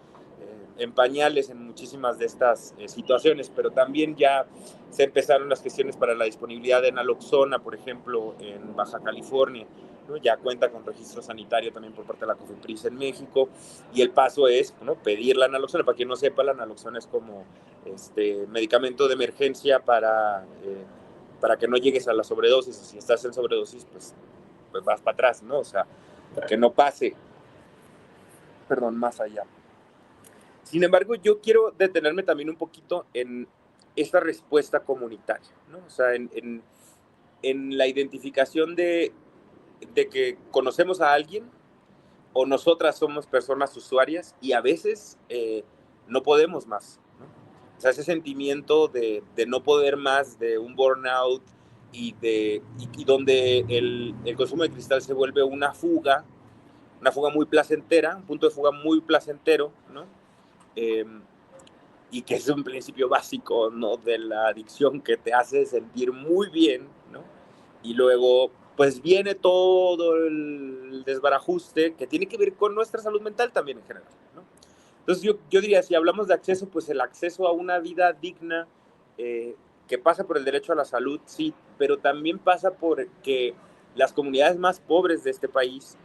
en pañales en muchísimas de estas situaciones, pero también ya se empezaron las gestiones para la disponibilidad de naloxona, por ejemplo, en Baja California, ¿no? Ya cuenta con registro sanitario también por parte de la COFEPRIS en México, y el paso es, ¿no?, pedir la naloxona. Para quien no sepa, la naloxona es como medicamento de emergencia para que no llegues a la sobredosis. Si estás en sobredosis, pues vas para atrás, ¿no? O sea, que no pase, más allá. Sin embargo, yo quiero detenerme también un poquito en esta respuesta comunitaria, ¿no? O sea, en la identificación de que conocemos a alguien o nosotras somos personas usuarias y a veces no podemos más, ¿no? O sea, ese sentimiento de no poder más, de un burnout y donde el consumo de cristal se vuelve una fuga muy placentera, un punto de fuga muy placentero, ¿no? Y que es un principio básico, ¿no?, de la adicción, que te hace sentir muy bien, ¿no? Y luego, pues viene todo el desbarajuste que tiene que ver con nuestra salud mental también en general, ¿no? Entonces yo diría, si hablamos de acceso, pues el acceso a una vida digna, que pasa por el derecho a la salud, sí, pero también pasa por que las comunidades más pobres de este país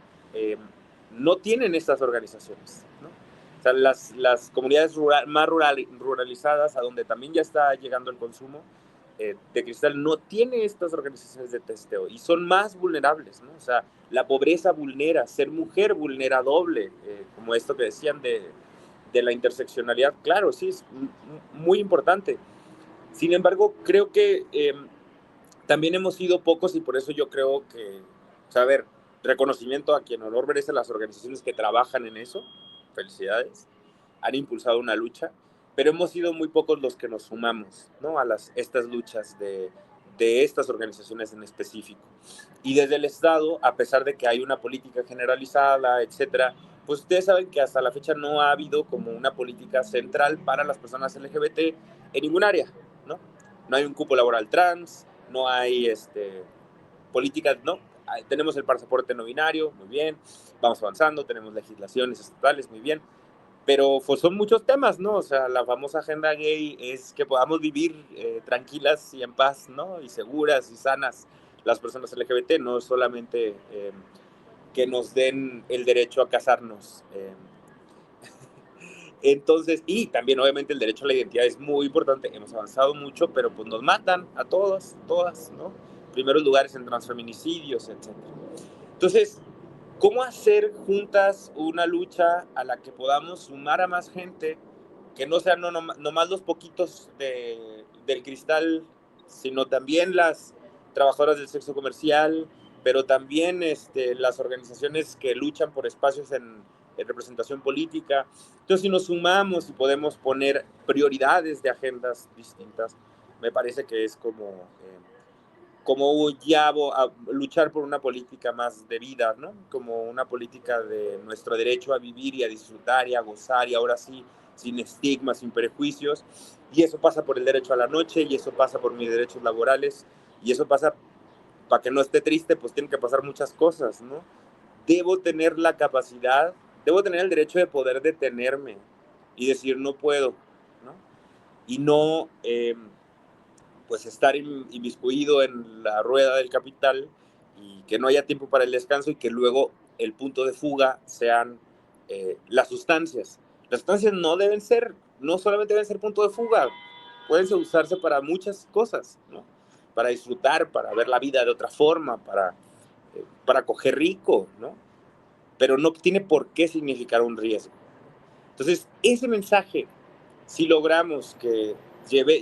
no tienen estas organizaciones, ¿no? O sea, las comunidades más ruralizadas, a donde también ya está llegando el consumo de cristal, no tiene estas organizaciones de testeo y son más vulnerables, ¿no? O sea, la pobreza vulnera, ser mujer vulnera doble, como esto que decían de la interseccionalidad. Claro, sí, es muy importante. Sin embargo, creo que también hemos sido pocos, y por eso yo creo que, o sea, a ver, reconocimiento a quien honor merece, las organizaciones que trabajan en eso, felicidades, han impulsado una lucha, pero hemos sido muy pocos los que nos sumamos, ¿no?, a estas luchas de estas organizaciones en específico. Y desde el Estado, a pesar de que hay una política generalizada, etcétera, pues ustedes saben que hasta la fecha no ha habido como una política central para las personas LGBT en ningún área, ¿no? No hay un cupo laboral trans, no hay políticas, ¿no? Tenemos el pasaporte no binario, muy bien, vamos avanzando, tenemos legislaciones estatales, muy bien, pero pues son muchos temas, ¿no? O sea, la famosa agenda gay es que podamos vivir tranquilas y en paz, ¿no? Y seguras y sanas las personas LGBT, no solamente que nos den el derecho a casarnos. Entonces, y también obviamente el derecho a la identidad es muy importante. Hemos avanzado mucho, pero pues nos matan a todos, todas, ¿no? Primeros lugares en transfeminicidios, etc. Entonces, ¿cómo hacer juntas una lucha a la que podamos sumar a más gente, que no sean nomás los poquitos del cristal, sino también las trabajadoras del sexo comercial, pero también las organizaciones que luchan por espacios en representación política? Entonces, si nos sumamos y podemos poner prioridades de agendas distintas, me parece que es como ya a luchar por una política más de vida, ¿no? Como una política de nuestro derecho a vivir y a disfrutar y a gozar, y ahora sí, sin estigmas, sin prejuicios. Y eso pasa por el derecho a la noche, y eso pasa por mis derechos laborales, y eso pasa, para que no esté triste, pues tienen que pasar muchas cosas, ¿no? Debo tener la capacidad, debo tener el derecho de poder detenerme y decir no puedo, ¿no? Y no pues estar inmiscuido en la rueda del capital, y que no haya tiempo para el descanso, y que luego el punto de fuga sean las sustancias. Las sustancias no solamente deben ser punto de fuga, pueden usarse para muchas cosas, ¿no? Para disfrutar, para ver la vida de otra forma, para coger rico, ¿no? Pero no tiene por qué significar un riesgo. Entonces, ese mensaje, si logramos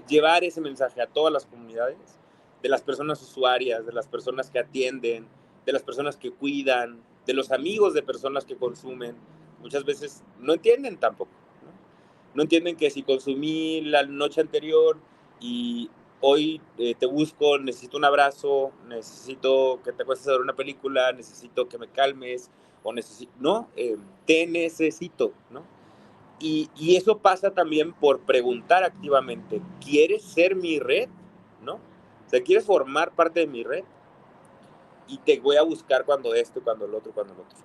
llevar ese mensaje a todas las comunidades, de las personas usuarias, de las personas que atienden, de las personas que cuidan, de los amigos de personas que consumen, muchas veces no entienden tampoco, ¿no? No entienden que si consumí la noche anterior y hoy te busco, necesito un abrazo, necesito que te acuestes a ver una película, necesito que me calmes, o necesito, no, te necesito, ¿no? Y eso pasa también por preguntar activamente, ¿quieres ser mi red? ¿No? O sea, ¿quieres formar parte de mi red? Y te voy a buscar cuando esto, cuando el otro, cuando el otro.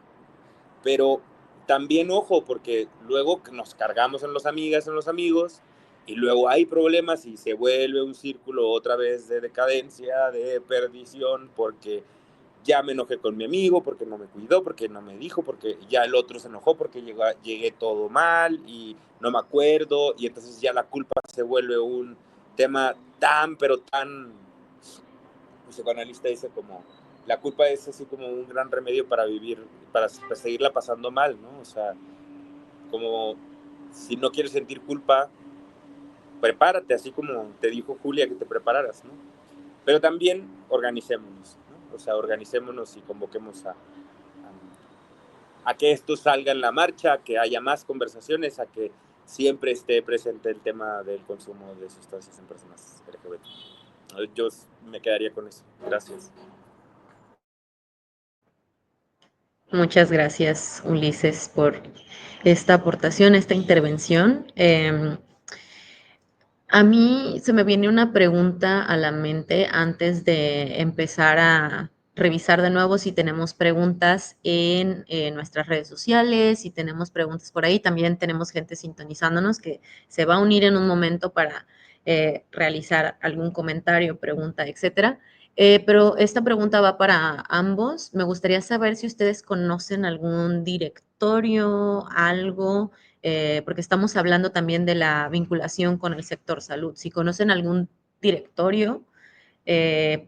Pero también ojo, porque luego nos cargamos en las amigas, en los amigos, y luego hay problemas y se vuelve un círculo otra vez de decadencia, de perdición, porque ya me enojé con mi amigo, porque no me cuidó, porque no me dijo, porque ya el otro se enojó porque llegué todo mal y no me acuerdo, y entonces ya la culpa se vuelve un tema pero tan, un psicoanalista dice como, la culpa es así como un gran remedio para vivir, para seguirla pasando mal, ¿no? O sea, como si no quieres sentir culpa, prepárate, así como te dijo Julia que te prepararas, ¿no? Pero también organicémonos, ¿no? O sea, organicémonos y convoquemos a que esto salga en la marcha, a que haya más conversaciones, a que siempre esté presente el tema del consumo de sustancias en personas LGBT. Yo me quedaría con eso. Gracias. Muchas gracias, Ulises, por esta aportación, esta intervención. A mí se me viene una pregunta a la mente antes de empezar a revisar de nuevo si tenemos preguntas en nuestras redes sociales, si tenemos preguntas por ahí. También tenemos gente sintonizándonos que se va a unir en un momento para realizar algún comentario, pregunta, etcétera. Pero esta pregunta va para ambos. Me gustaría saber si ustedes conocen algún directorio, algo, porque estamos hablando también de la vinculación con el sector salud. Si conocen algún directorio,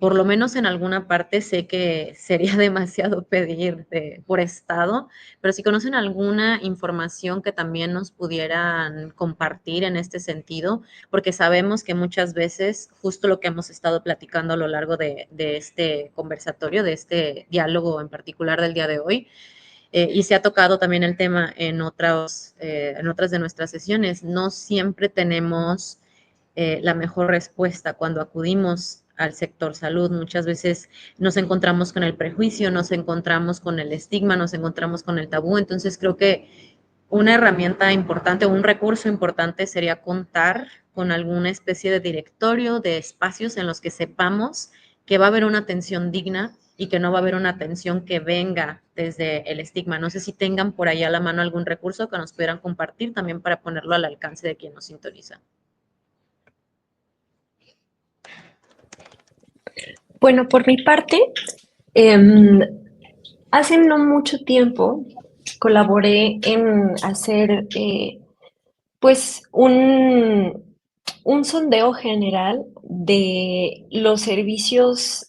por lo menos en alguna parte, sé que sería demasiado pedir por estado, pero si conocen alguna información que también nos pudieran compartir en este sentido, porque sabemos que muchas veces, justo lo que hemos estado platicando a lo largo de este conversatorio, de este diálogo en particular del día de hoy, y se ha tocado también el tema en otras de nuestras sesiones, no siempre tenemos la mejor respuesta cuando acudimos al sector salud. Muchas veces nos encontramos con el prejuicio, nos encontramos con el estigma, nos encontramos con el tabú. Entonces creo que una herramienta importante o un recurso importante sería contar con alguna especie de directorio, de espacios en los que sepamos que va a haber una atención digna y que no va a haber una atención que venga desde el estigma. No sé si tengan por ahí a la mano algún recurso que nos pudieran compartir también para ponerlo al alcance de quien nos sintoniza. Bueno, por mi parte, em, hace no mucho tiempo colaboré en hacer pues un sondeo general de los servicios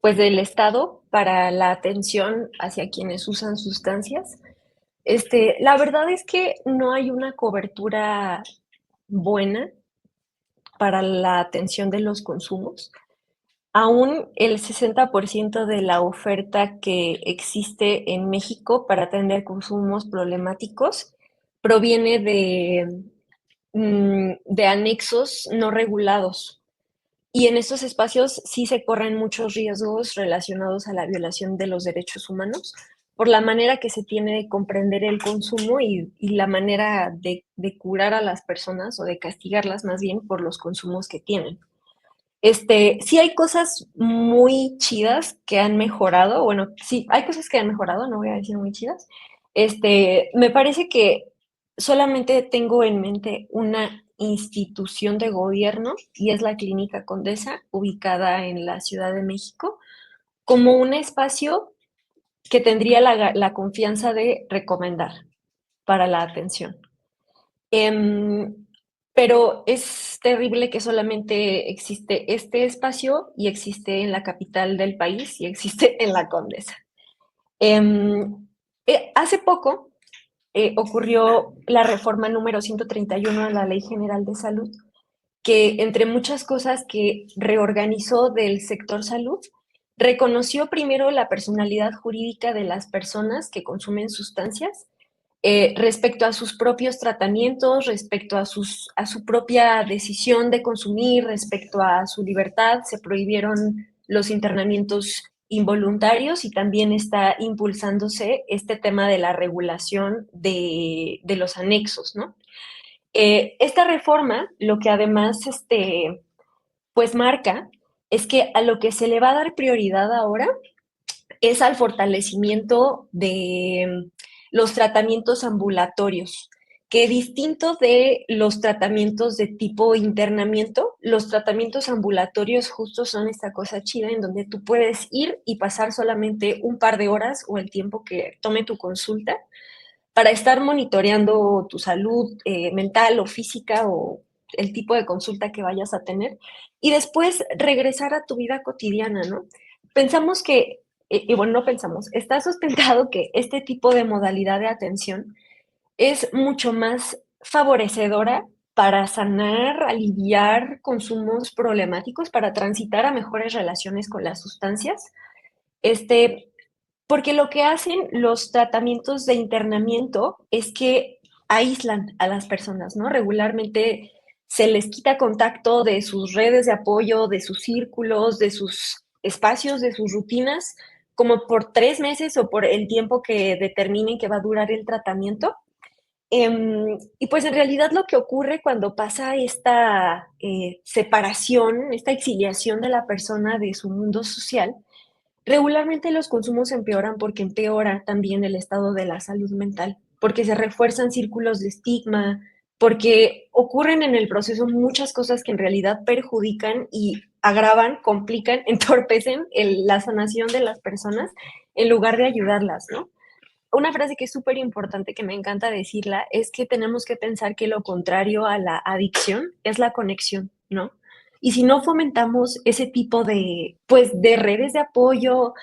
pues del Estado para la atención hacia quienes usan sustancias. La verdad es que no hay una cobertura buena para la atención de los consumos. Aún el 60% de la oferta que existe en México para atender consumos problemáticos proviene de anexos no regulados. Y en estos espacios sí se corren muchos riesgos relacionados a la violación de los derechos humanos por la manera que se tiene de comprender el consumo y la manera de curar a las personas o de castigarlas más bien por los consumos que tienen. Sí hay cosas muy chidas que han mejorado, bueno, sí, hay cosas que han mejorado, no voy a decir muy chidas. Me parece que solamente tengo en mente una institución de gobierno y es la Clínica Condesa, ubicada en la Ciudad de México, como un espacio que tendría la confianza de recomendar para la atención. Em, pero es terrible que solamente existe este espacio y existe en la capital del país y existe en la Condesa. Em, Hace poco ocurrió la reforma número 131 a la Ley General de Salud, que entre muchas cosas que reorganizó del sector salud, reconoció primero la personalidad jurídica de las personas que consumen sustancias respecto a sus propios tratamientos, respecto a su propia decisión de consumir, respecto a su libertad. Se prohibieron los internamientos involuntarios y también está impulsándose este tema de la regulación de los anexos, ¿no? Esta reforma, lo que además pues marca, es que a lo que se le va a dar prioridad ahora es al fortalecimiento de los tratamientos ambulatorios, que distinto de los tratamientos de tipo internamiento, los tratamientos ambulatorios justo son esta cosa chida en donde tú puedes ir y pasar solamente un par de horas o el tiempo que tome tu consulta para estar monitoreando tu salud mental o física o el tipo de consulta que vayas a tener y después regresar a tu vida cotidiana, ¿no? Pensamos que, y bueno, no pensamos, está sustentado que este tipo de modalidad de atención es mucho más favorecedora para sanar, aliviar consumos problemáticos, para transitar a mejores relaciones con las sustancias, este, porque lo que hacen los tratamientos de internamiento es que aíslan a las personas, ¿no? Regularmente se les quita contacto de sus redes de apoyo, de sus círculos, de sus espacios, de sus rutinas, como por 3 meses o por el tiempo que determinen que va a durar el tratamiento. Y pues en realidad lo que ocurre cuando pasa esta separación, esta exiliación de la persona de su mundo social, regularmente los consumos empeoran porque empeora también el estado de la salud mental, porque se refuerzan círculos de estigma, porque ocurren en el proceso muchas cosas que en realidad perjudican y agravan, complican, entorpecen la sanación de las personas en lugar de ayudarlas, ¿no? Una frase que es súper importante, que me encanta decirla, es que tenemos que pensar que lo contrario a la adicción es la conexión, ¿no? Y si no fomentamos ese tipo de, pues, de redes de apoyo,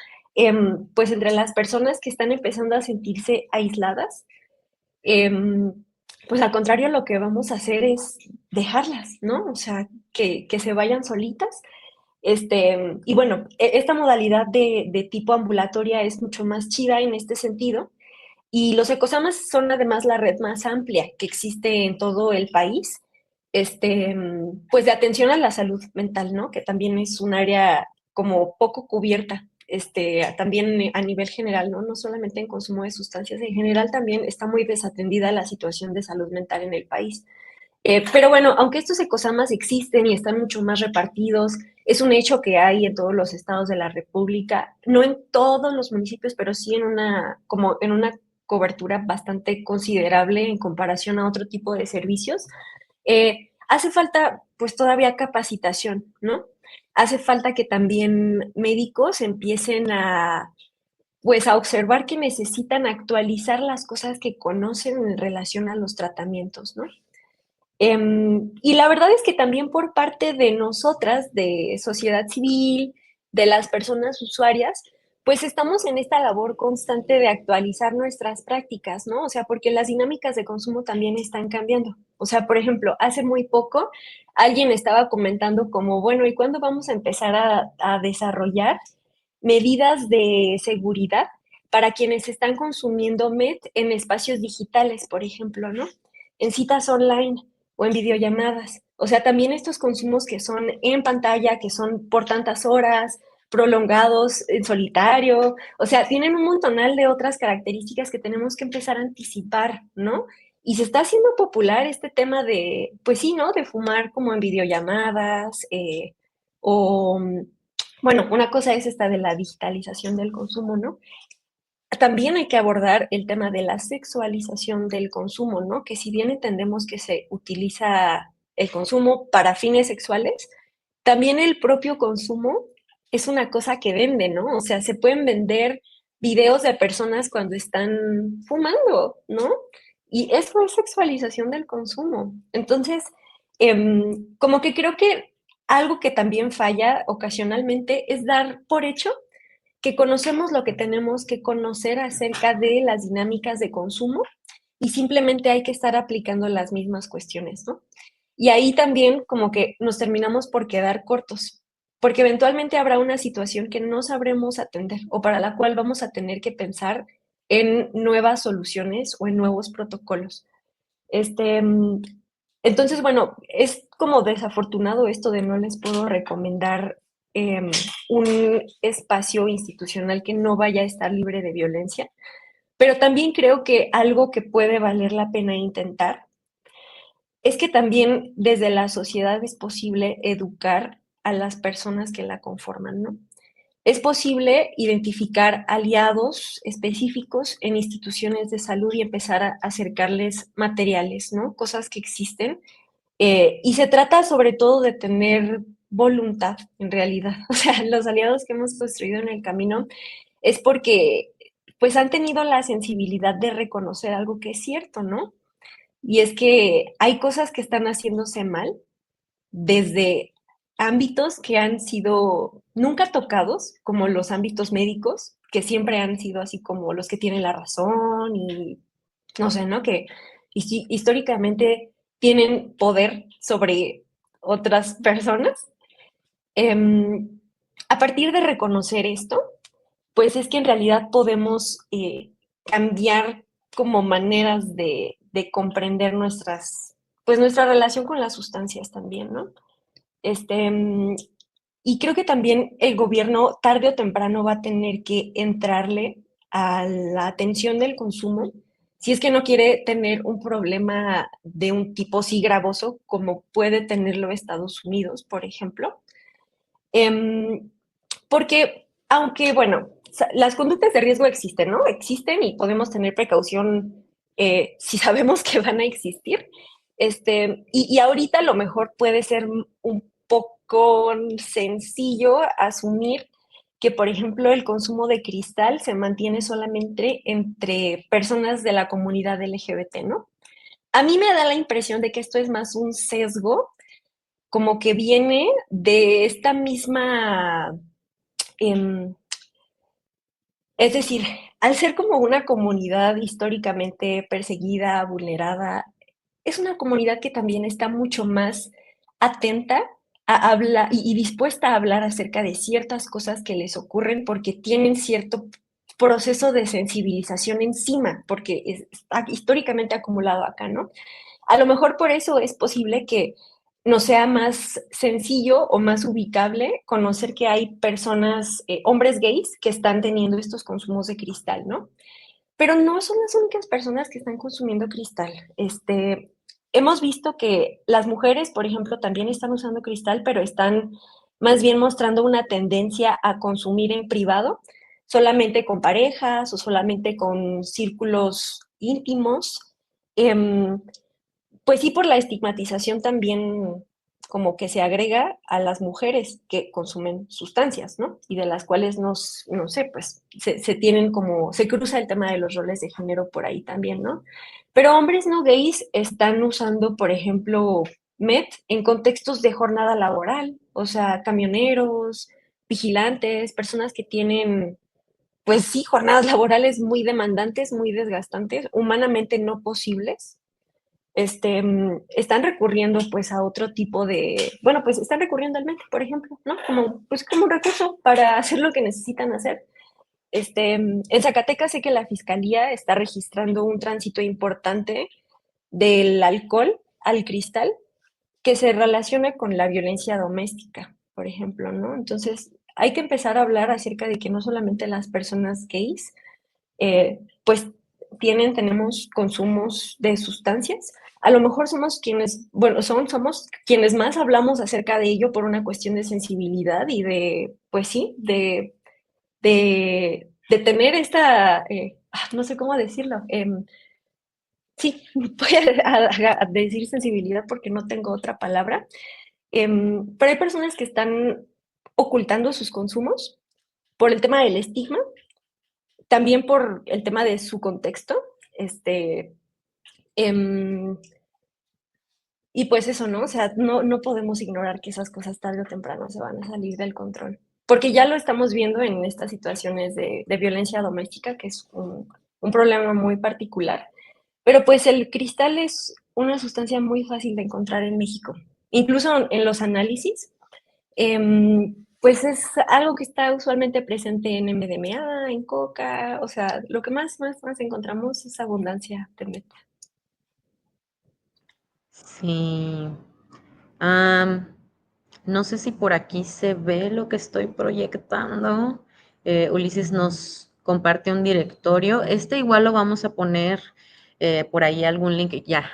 pues entre las personas que están empezando a sentirse aisladas, em, pues al contrario lo que vamos a hacer es dejarlas, ¿no? O sea, que se vayan solitas. Y bueno, esta modalidad de tipo ambulatoria es mucho más chida en este sentido, y los ecosamas son además la red más amplia que existe en todo el país, pues de atención a la salud mental, ¿no? Que también es un área como poco cubierta, también a nivel general, ¿no? No solamente en consumo de sustancias, en general también está muy desatendida la situación de salud mental en el país. Pero bueno, aunque estos ecosamas existen y están mucho más repartidos, es un hecho que hay en todos los estados de la República, no en todos los municipios, pero sí como en una cobertura bastante considerable en comparación a otro tipo de servicios. Hace falta pues todavía capacitación, ¿no? hace falta que también médicos empiecen a, pues, a observar que necesitan actualizar las cosas que conocen en relación a los tratamientos, ¿no? Y la verdad es que también por parte de nosotras, de sociedad civil, de las personas usuarias, pues estamos en esta labor constante de actualizar nuestras prácticas, ¿no? O sea, porque las dinámicas de consumo también están cambiando. O sea, por ejemplo, hace muy poco alguien estaba comentando como, bueno, ¿y cuándo vamos a empezar a desarrollar medidas de seguridad para quienes están consumiendo MET en espacios digitales, por ejemplo, ¿no? En citas online o en videollamadas? O sea, también estos consumos que son en pantalla, que son por tantas horas, prolongados, en solitario, o sea, tienen un montonal de otras características que tenemos que empezar a anticipar, ¿no? Y se está haciendo popular este tema de, pues sí, ¿no? De fumar como en videollamadas, o, bueno, una cosa es esta de la digitalización del consumo, ¿no? También hay que abordar el tema de la sexualización del consumo, ¿no? Que si bien entendemos que se utiliza el consumo para fines sexuales, también el propio consumo es una cosa que vende, ¿no? O sea, se pueden vender videos de personas cuando están fumando, ¿no? Y eso es sexualización del consumo. Entonces, como que creo que algo que también falla ocasionalmente es dar por hecho que conocemos lo que tenemos que conocer acerca de las dinámicas de consumo y simplemente hay que estar aplicando las mismas cuestiones, ¿no? Y ahí también como que nos terminamos por quedar cortos, porque eventualmente habrá una situación que no sabremos atender o para la cual vamos a tener que pensar en nuevas soluciones o en nuevos protocolos. Este, mm, entonces, bueno, es como desafortunado esto de no les puedo recomendar un espacio institucional que no vaya a estar libre de violencia, pero también creo que algo que puede valer la pena intentar es que también desde la sociedad es posible educar a las personas que la conforman, ¿no? Es posible identificar aliados específicos en instituciones de salud y empezar a acercarles materiales, ¿no? Cosas que existen. Y se trata sobre todo de tener voluntad, en realidad. O sea, los aliados que hemos construido en el camino es porque pues han tenido la sensibilidad de reconocer algo que es cierto, ¿no? Y es que hay cosas que están haciéndose mal desde ámbitos que han sido nunca tocados, como los ámbitos médicos, que siempre han sido así como los que tienen la razón y no sé, ¿no? Que históricamente tienen poder sobre otras personas. Em, a partir de reconocer esto, pues es que en realidad podemos cambiar como maneras de comprender nuestras, pues nuestra relación con las sustancias también, ¿no? Este, mm, y creo que también el gobierno tarde o temprano va a tener que entrarle a la atención del consumo si es que no quiere tener un problema de un tipo sí gravoso como puede tenerlo Estados Unidos, por ejemplo. Em, Porque, aunque, bueno, las conductas de riesgo existen, ¿no? Existen y podemos tener precaución si sabemos que van a existir. Y ahorita a lo mejor puede ser un poco sencillo asumir que, por ejemplo, el consumo de cristal se mantiene solamente entre personas de la comunidad LGBT, ¿no? A mí me da la impresión de que esto es más un sesgo, como que viene de esta misma Em, es decir, al ser como una comunidad históricamente perseguida, vulnerada, es una comunidad que también está mucho más atenta a hablar y dispuesta a hablar acerca de ciertas cosas que les ocurren porque tienen cierto proceso de sensibilización encima, porque está históricamente acumulado acá, ¿no? A lo mejor por eso es posible que nos sea más sencillo o más ubicable conocer que hay personas, hombres gays, que están teniendo estos consumos de cristal, ¿no? Pero no son las únicas personas que están consumiendo cristal. Hemos visto que las mujeres, por ejemplo, también están usando cristal, pero están más bien mostrando una tendencia a consumir en privado, solamente con parejas o solamente con círculos íntimos. Pues sí, por la estigmatización también como que se agrega a las mujeres que consumen sustancias, ¿no? Y de las cuales no sé, pues se tienen como, se cruza el tema de los roles de género por ahí también, ¿no? Pero hombres no gays están usando, por ejemplo, MET en contextos de jornada laboral, o sea, camioneros, vigilantes, personas que tienen, pues sí, jornadas laborales muy demandantes, muy desgastantes, humanamente no posibles. Están recurriendo pues a otro tipo de, bueno, pues están recurriendo al MET, por ejemplo, ¿no? Como, pues como un recurso para hacer lo que necesitan hacer. En Zacatecas sé que la fiscalía está registrando un tránsito importante del alcohol al cristal que se relaciona con la violencia doméstica, por ejemplo, ¿no? Entonces, hay que empezar a hablar acerca de que no solamente las personas gays, pues tenemos consumos de sustancias. A lo mejor somos quienes, bueno, somos quienes más hablamos acerca de ello por una cuestión de sensibilidad y de, pues sí, de tener esta, no sé cómo decirlo, sí, voy a decir sensibilidad porque no tengo otra palabra, pero hay personas que están ocultando sus consumos por el tema del estigma, también por el tema de su contexto, em, y pues eso, ¿no? O sea, no podemos ignorar que esas cosas tarde o temprano se van a salir del control, porque ya lo estamos viendo en estas situaciones de violencia doméstica, que es un problema muy particular. Pero pues el cristal es una sustancia muy fácil de encontrar en México. Incluso en los análisis, pues es algo que está usualmente presente en MDMA, en coca, o sea, lo que más encontramos es abundancia de meta. Sí. Am, no sé si por aquí se ve lo que estoy proyectando. Ulises nos comparte un directorio. Este igual lo vamos a poner por ahí algún link. Ya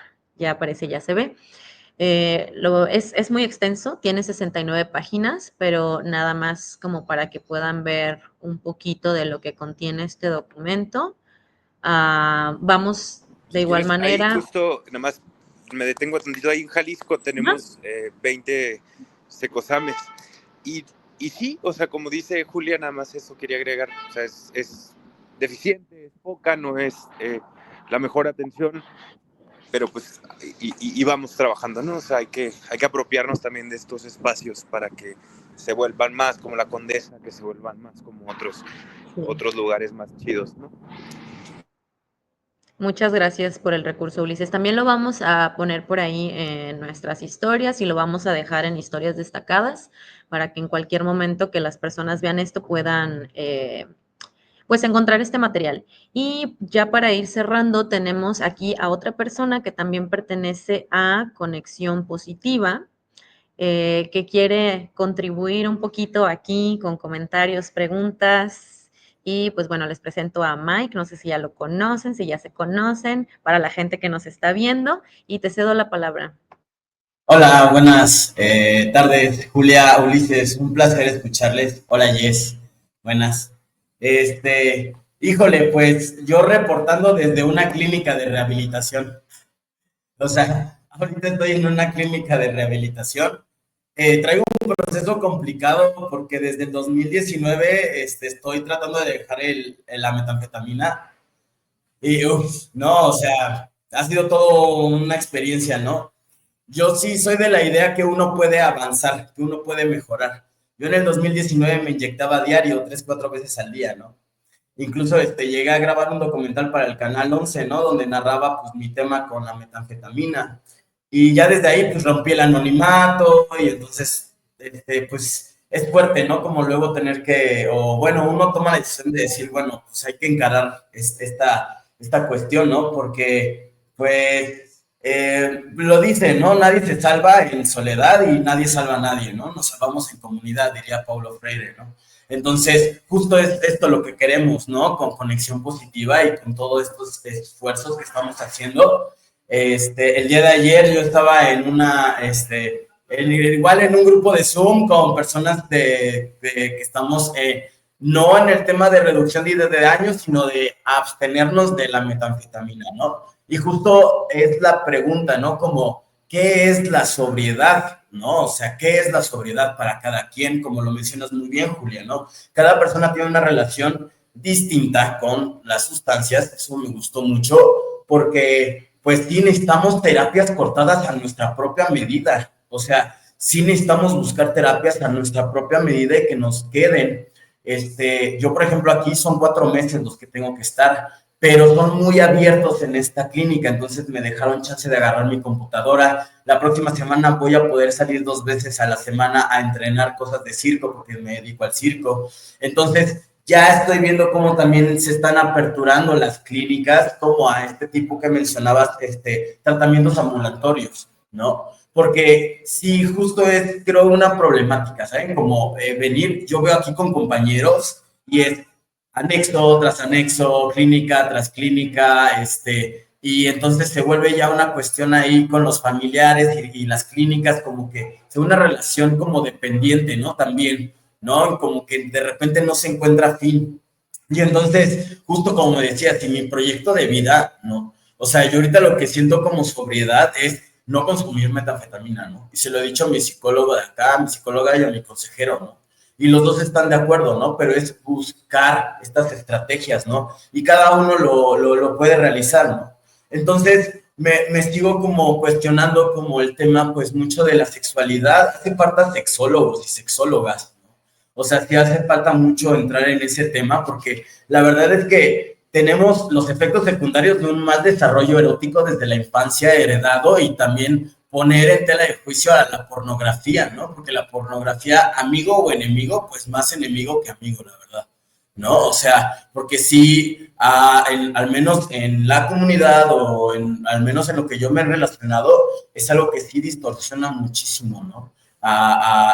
aparece, ya se ve. Es muy extenso, tiene 69 páginas, pero nada más como para que puedan ver un poquito de lo que contiene este documento. Vamos de Si igual quieres, ahí manera. justo, nada más me detengo tantito, ahí en Jalisco tenemos 20 secosames. Y, y sí, o sea, como dice Julia, nada más eso quería agregar, o sea, es deficiente, es poca, no es la mejor atención, pero pues, y vamos trabajando, ¿no? O sea, hay que apropiarnos también de estos espacios para que se vuelvan más como la Condesa, que se vuelvan más como otros lugares más chidos, ¿no? Muchas gracias por el recurso, Ulises. También lo vamos a poner por ahí en nuestras historias y lo vamos a dejar en historias destacadas para que en cualquier momento que las personas vean esto puedan pues encontrar este material. Y ya para ir cerrando, tenemos aquí a otra persona que también pertenece a Conexión Positiva, que quiere contribuir un poquito aquí con comentarios, preguntas. Y pues bueno, les presento a Mike, no sé si ya lo conocen, si ya se conocen, para la gente que nos está viendo, y te cedo la palabra. Hola, buenas tardes, Julia, Ulises, un placer escucharles. Hola, Jess, buenas. Híjole, pues yo reportando desde una clínica de rehabilitación. O sea, ahorita estoy en una clínica de rehabilitación. Traigo un proceso complicado porque desde el 2019 estoy tratando de dejar la metanfetamina. Y, no, o sea, ha sido todo una experiencia, ¿no? Yo sí soy de la idea que uno puede avanzar, que uno puede mejorar. Yo en el 2019 me inyectaba a diario, 3, 4 veces al día, ¿no? Incluso llegué a grabar un documental para el Canal 11, ¿no? Donde narraba pues mi tema con la metanfetamina. Y ya desde ahí pues rompí el anonimato y entonces pues es fuerte, ¿no? Como luego tener que, o bueno, uno toma la decisión de decir, bueno, pues hay que encarar esta cuestión, ¿no? Porque pues lo dice, ¿no? Nadie se salva en soledad y nadie salva a nadie, ¿no? Nos salvamos en comunidad, diría Paulo Freire, ¿no? Entonces, justo es esto lo que queremos, ¿no? Con Conexión Positiva y con todos estos esfuerzos que estamos haciendo. El día de ayer yo estaba en igual en un grupo de Zoom con personas que estamos no en el tema de reducción de daños, sino de abstenernos de la metanfetamina, ¿no? Y justo es la pregunta, ¿no? Como, ¿qué es la sobriedad? ¿No? O sea, ¿qué es la sobriedad para cada quien? Como lo mencionas muy bien, Julia, ¿no? Cada persona tiene una relación distinta con las sustancias, eso me gustó mucho, porque pues sí necesitamos terapias cortadas a nuestra propia medida, o sea, sí necesitamos buscar terapias a nuestra propia medida y que nos queden. Yo, por ejemplo, aquí son 4 meses los que tengo que estar, pero son muy abiertos en esta clínica, entonces me dejaron chance de agarrar mi computadora. La próxima semana voy a poder salir 2 veces a la semana a entrenar cosas de circo, porque me dedico al circo. Entonces, ya estoy viendo cómo también se están aperturando las clínicas, como a este tipo que mencionabas, tratamientos ambulatorios, ¿no? Porque sí, justo es, creo, una problemática, ¿saben? Como venir, yo veo aquí con compañeros y es anexo tras anexo, clínica tras clínica, y entonces se vuelve ya una cuestión ahí con los familiares y las clínicas, como que es una relación como dependiente, ¿no? También, ¿no? Como que de repente no se encuentra fin. Y entonces, justo como decía, si mi proyecto de vida, ¿no? O sea, yo ahorita lo que siento como sobriedad es no consumir metanfetamina, ¿no? Y se lo he dicho a mi psicólogo de acá, a mi psicóloga y a mi consejero, ¿no? Y los dos están de acuerdo, ¿no? Pero es buscar estas estrategias, ¿no? Y cada uno lo puede realizar, ¿no? Entonces, me sigo como cuestionando como el tema, pues, mucho de la sexualidad. Hace falta sexólogos y sexólogas, ¿no? O sea, sí hace falta mucho entrar en ese tema, porque la verdad es que tenemos los efectos secundarios de un mal desarrollo erótico desde la infancia heredado, y también poner en tela de juicio a la pornografía, ¿no? Porque la pornografía, amigo o enemigo, pues más enemigo que amigo, la verdad, ¿no? O sea, porque sí, al menos en la comunidad o al menos en lo que yo me he relacionado, es algo que sí distorsiona muchísimo, ¿no?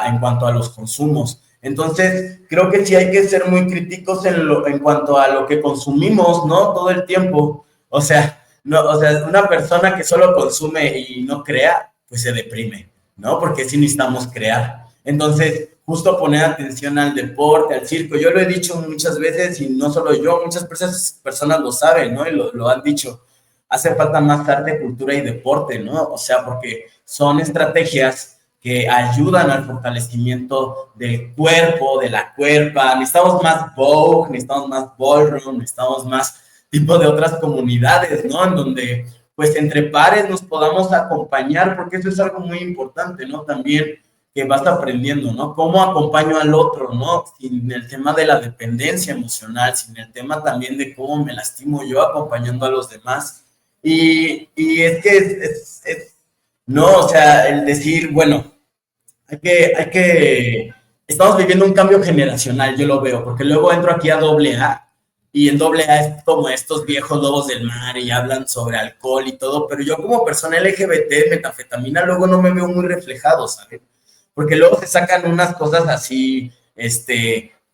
En cuanto a los consumos. Entonces, creo que sí hay que ser muy críticos en cuanto a lo que consumimos, ¿no? Todo el tiempo. O sea, no, o sea, una persona que solo consume y no crea, pues se deprime, ¿no? Porque sí necesitamos crear. Entonces, justo poner atención al deporte, al circo. Yo lo he dicho muchas veces, y no solo yo, muchas personas lo saben, ¿no? Y lo han dicho. Hace falta más arte, cultura y deporte, ¿no? O sea, porque son estrategias que ayudan al fortalecimiento del cuerpo, de la cuerpa. Necesitamos más Vogue, necesitamos más Ballroom, necesitamos más tipo de otras comunidades, ¿no? En donde, pues, entre pares nos podamos acompañar, porque eso es algo muy importante, ¿no? También que vas aprendiendo, ¿no? Cómo acompaño al otro, ¿no? Sin el tema de la dependencia emocional, sin el tema también de cómo me lastimo yo acompañando a los demás. Y es que no, o sea, el decir, bueno, estamos viviendo un cambio generacional, yo lo veo, porque luego entro aquí a doble A, y en doble A es como estos viejos lobos del mar y hablan sobre alcohol y todo, pero yo como persona LGBT, metanfetamina, luego no me veo muy reflejado, ¿sabes? Porque luego se sacan unas cosas así,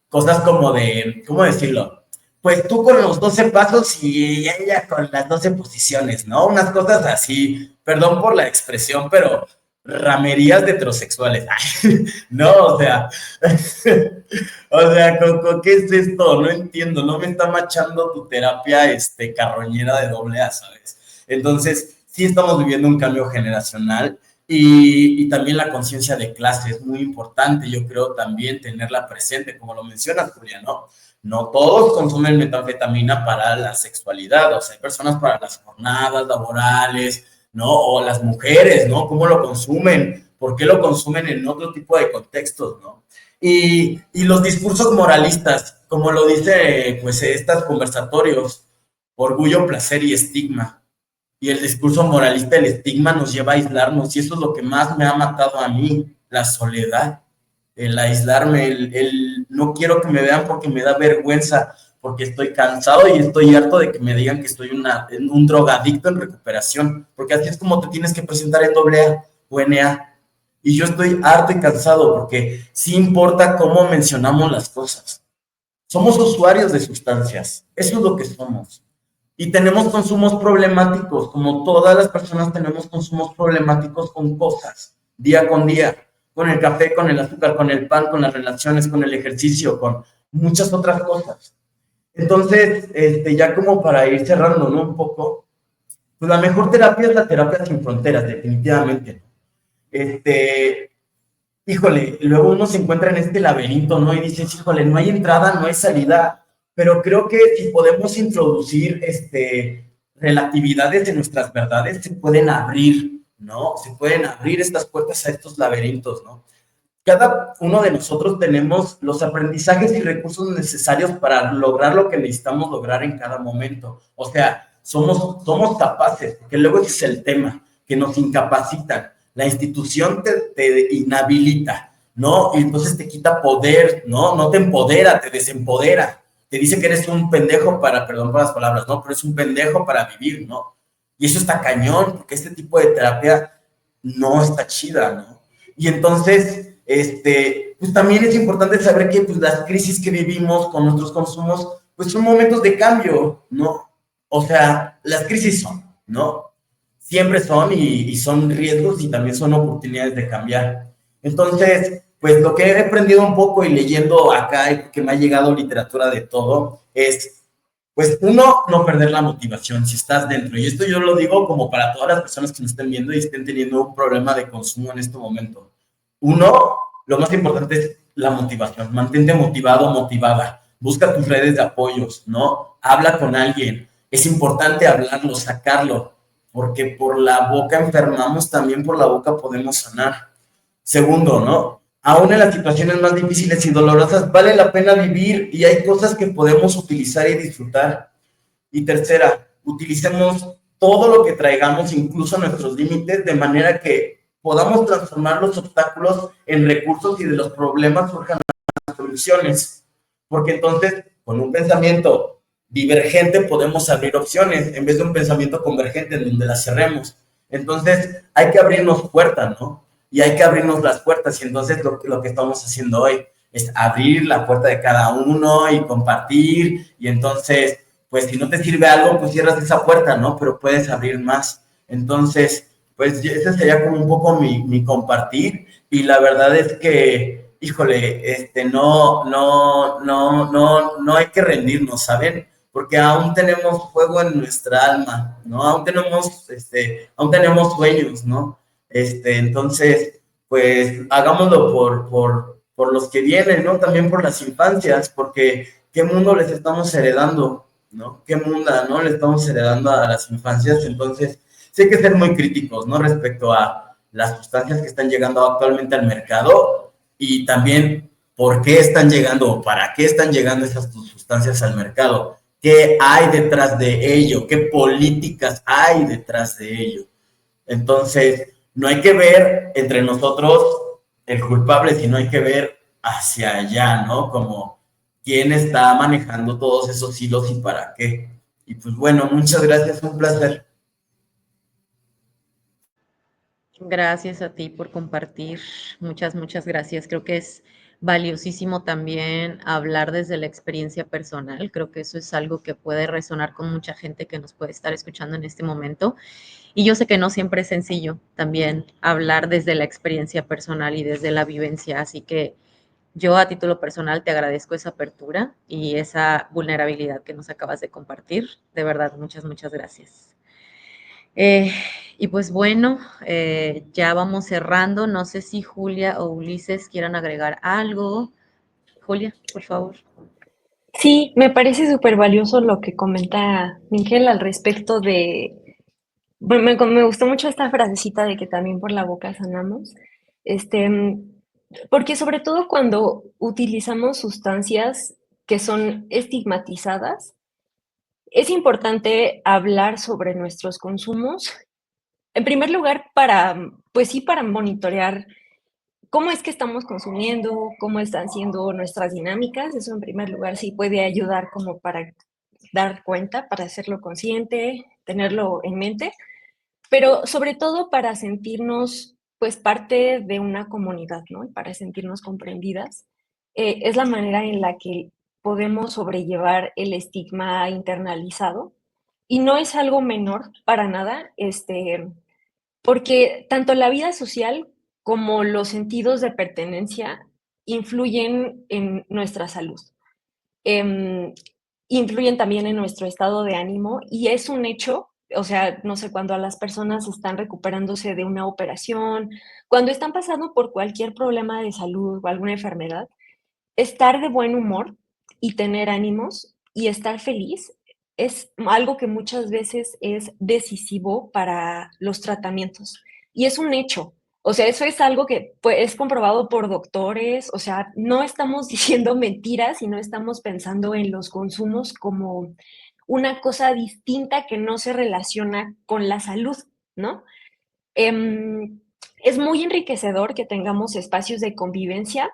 cosas como de, ¿cómo decirlo? Pues tú con los 12 pasos y ella con las 12 posiciones, ¿no? Unas cosas así, perdón por la expresión, pero ramerías de heterosexuales. No, o sea, ¿con qué es esto? No entiendo, no me está machando tu terapia carroñera de doble A, ¿sabes? Entonces, sí estamos viviendo un cambio generacional, y también la conciencia de clase es muy importante, yo creo también tenerla presente, como lo mencionas, Julia, ¿no? No todos consumen metanfetamina para la sexualidad, o sea, hay personas para las jornadas laborales, ¿no? O las mujeres, ¿no? ¿Cómo lo consumen? ¿Por qué lo consumen en otro tipo de contextos, ¿no? Y los discursos moralistas, como lo dice, pues, estos conversatorios, orgullo, placer y estigma. Y el discurso moralista, el estigma nos lleva a aislarnos, y eso es lo que más me ha matado a mí, la soledad, el aislarme, el no quiero que me vean porque me da vergüenza, porque estoy cansado y estoy harto de que me digan que estoy un drogadicto en recuperación, porque así es como te tienes que presentar en AA o NA. Y yo estoy harto y cansado, porque sí importa cómo mencionamos las cosas. Somos usuarios de sustancias, eso es lo que somos. Y tenemos consumos problemáticos, como todas las personas tenemos consumos problemáticos con cosas, día con día, con el café, con el azúcar, con el pan, con las relaciones, con el ejercicio, con muchas otras cosas. Entonces, ya como para ir cerrando, ¿no? Un poco, Pues la mejor terapia es la terapia sin fronteras, definitivamente. Híjole, luego uno se encuentra en este laberinto, ¿no? Y dices, híjole, no hay entrada, no hay salida, pero creo que si podemos introducir relatividades de nuestras verdades, se pueden abrir, ¿no? Se pueden abrir estas puertas a estos laberintos, ¿no? Cada uno de nosotros tenemos los aprendizajes y recursos necesarios para lograr lo que necesitamos lograr en cada momento. O sea, somos capaces, porque luego ese es el tema, que nos incapacitan. La institución te inhabilita, ¿no? Y entonces te quita poder, ¿no? No te empodera, te desempodera. Te dice que eres un pendejo para, perdón por las palabras, ¿no? Pero es un pendejo para vivir, ¿no? Y eso está cañón, porque este tipo de terapia no está chida, ¿no? Y entonces, pues también es importante saber que pues, las crisis que vivimos con nuestros consumos, pues son momentos de cambio, ¿no? O sea, las crisis son, ¿no? Siempre son y son riesgos y también son oportunidades de cambiar. Entonces, pues lo que he aprendido un poco y leyendo acá y que me ha llegado literatura de todo es, pues uno, no perder la motivación si estás dentro. Y esto yo lo digo como para todas las personas que nos estén viendo y estén teniendo un problema de consumo en este momento. Uno, lo más importante es la motivación. Mantente motivado, motivada. Busca tus redes de apoyos, ¿no? Habla con alguien. Es importante hablarlo, sacarlo, porque por la boca enfermamos, también por la boca podemos sanar. Segundo, ¿no? Aún en las situaciones más difíciles y dolorosas, vale la pena vivir y hay cosas que podemos utilizar y disfrutar. Y tercera, utilicemos todo lo que traigamos, incluso nuestros límites, de manera que podamos transformar los obstáculos en recursos y de los problemas surjan las soluciones. Porque entonces, con un pensamiento divergente podemos abrir opciones en vez de un pensamiento convergente en donde las cerremos. Entonces, hay que abrirnos puertas, ¿no? Y hay que abrirnos las puertas. Y entonces lo que estamos haciendo hoy es abrir la puerta de cada uno y compartir. Y entonces, pues si no te sirve algo, pues cierras esa puerta, ¿no? Pero puedes abrir más. Entonces, pues ese sería como un poco mi compartir. Y la verdad es que, híjole, no hay que rendirnos, ¿saben? Porque aún tenemos fuego en nuestra alma, ¿no? Aún tenemos sueños, ¿no? Entonces, pues hagámoslo por los que vienen, ¿no? También por las infancias, porque ¿qué mundo les estamos heredando? ¿No? ¿Qué mundo, no? Le estamos heredando a las infancias. Entonces, sí hay que ser muy críticos, ¿no? Respecto a las sustancias que están llegando actualmente al mercado y también por qué están llegando o para qué están llegando esas sustancias al mercado. ¿Qué hay detrás de ello? ¿Qué políticas hay detrás de ello? Entonces, no hay que ver entre nosotros el culpable, sino hay que ver hacia allá, ¿no? Como quién está manejando todos esos hilos y para qué. Y pues bueno, muchas gracias, un placer. Gracias a ti por compartir. Muchas gracias. Creo que es valiosísimo también hablar desde la experiencia personal. Creo que eso es algo que puede resonar con mucha gente que nos puede estar escuchando en este momento. Y yo sé que no siempre es sencillo también hablar desde la experiencia personal y desde la vivencia. Así que yo a título personal te agradezco esa apertura y esa vulnerabilidad que nos acabas de compartir. De verdad, muchas gracias. Eh, y pues bueno, ya vamos cerrando. No sé si Julia o Ulises quieran agregar algo. Julia, por favor. Sí, me parece súper valioso lo que comenta Miguel al respecto de, bueno, me gustó mucho esta frasecita de que también por la boca sanamos, porque sobre todo cuando utilizamos sustancias que son estigmatizadas, es importante hablar sobre nuestros consumos. En primer lugar, pues sí, para monitorear cómo es que estamos consumiendo, cómo están siendo nuestras dinámicas. Eso en primer lugar sí puede ayudar como para dar cuenta, para hacerlo consciente, tenerlo en mente, pero sobre todo para sentirnos pues parte de una comunidad, ¿no? Para sentirnos comprendidas. Es la manera en la que podemos sobrellevar el estigma internalizado y no es algo menor para nada, porque tanto la vida social como los sentidos de pertenencia influyen en nuestra salud, em, influyen también en nuestro estado de ánimo y es un hecho o sea, no sé, cuando a las personas están recuperándose de una operación, cuando están pasando por cualquier problema de salud o alguna enfermedad, estar de buen humor y tener ánimos y estar feliz es algo que muchas veces es decisivo para los tratamientos. Y es un hecho. O sea, eso es algo que pues, es comprobado por doctores. O sea, no estamos diciendo mentiras y no estamos pensando en los consumos como una cosa distinta que no se relaciona con la salud, ¿no? Em, es muy enriquecedor que tengamos espacios de convivencia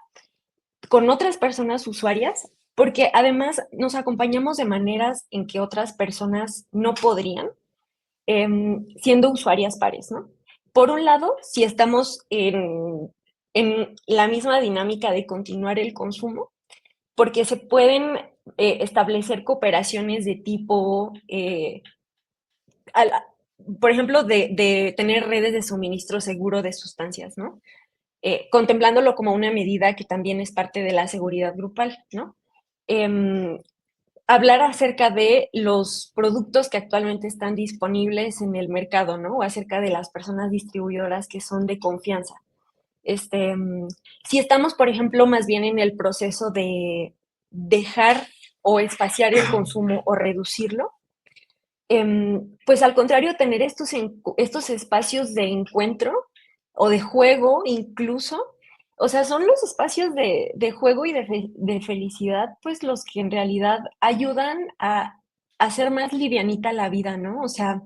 con otras personas usuarias, porque además nos acompañamos de maneras en que otras personas no podrían, siendo usuarias pares, ¿no? Por un lado, si estamos en la misma dinámica de continuar el consumo, porque se pueden establecer cooperaciones de tipo, por ejemplo, de tener redes de suministro seguro de sustancias, ¿no? Contemplándolo como una medida que también es parte de la seguridad grupal, ¿no? Em, hablar acerca de los productos que actualmente están disponibles en el mercado, ¿no? O acerca de las personas distribuidoras que son de confianza. Este, si estamos, por ejemplo, más bien en el proceso de dejar o espaciar el consumo o reducirlo, pues al contrario, tener estos espacios de encuentro o de juego incluso, o sea, son los espacios de juego y de felicidad, pues los que en realidad ayudan a hacer más livianita la vida, ¿no? O sea,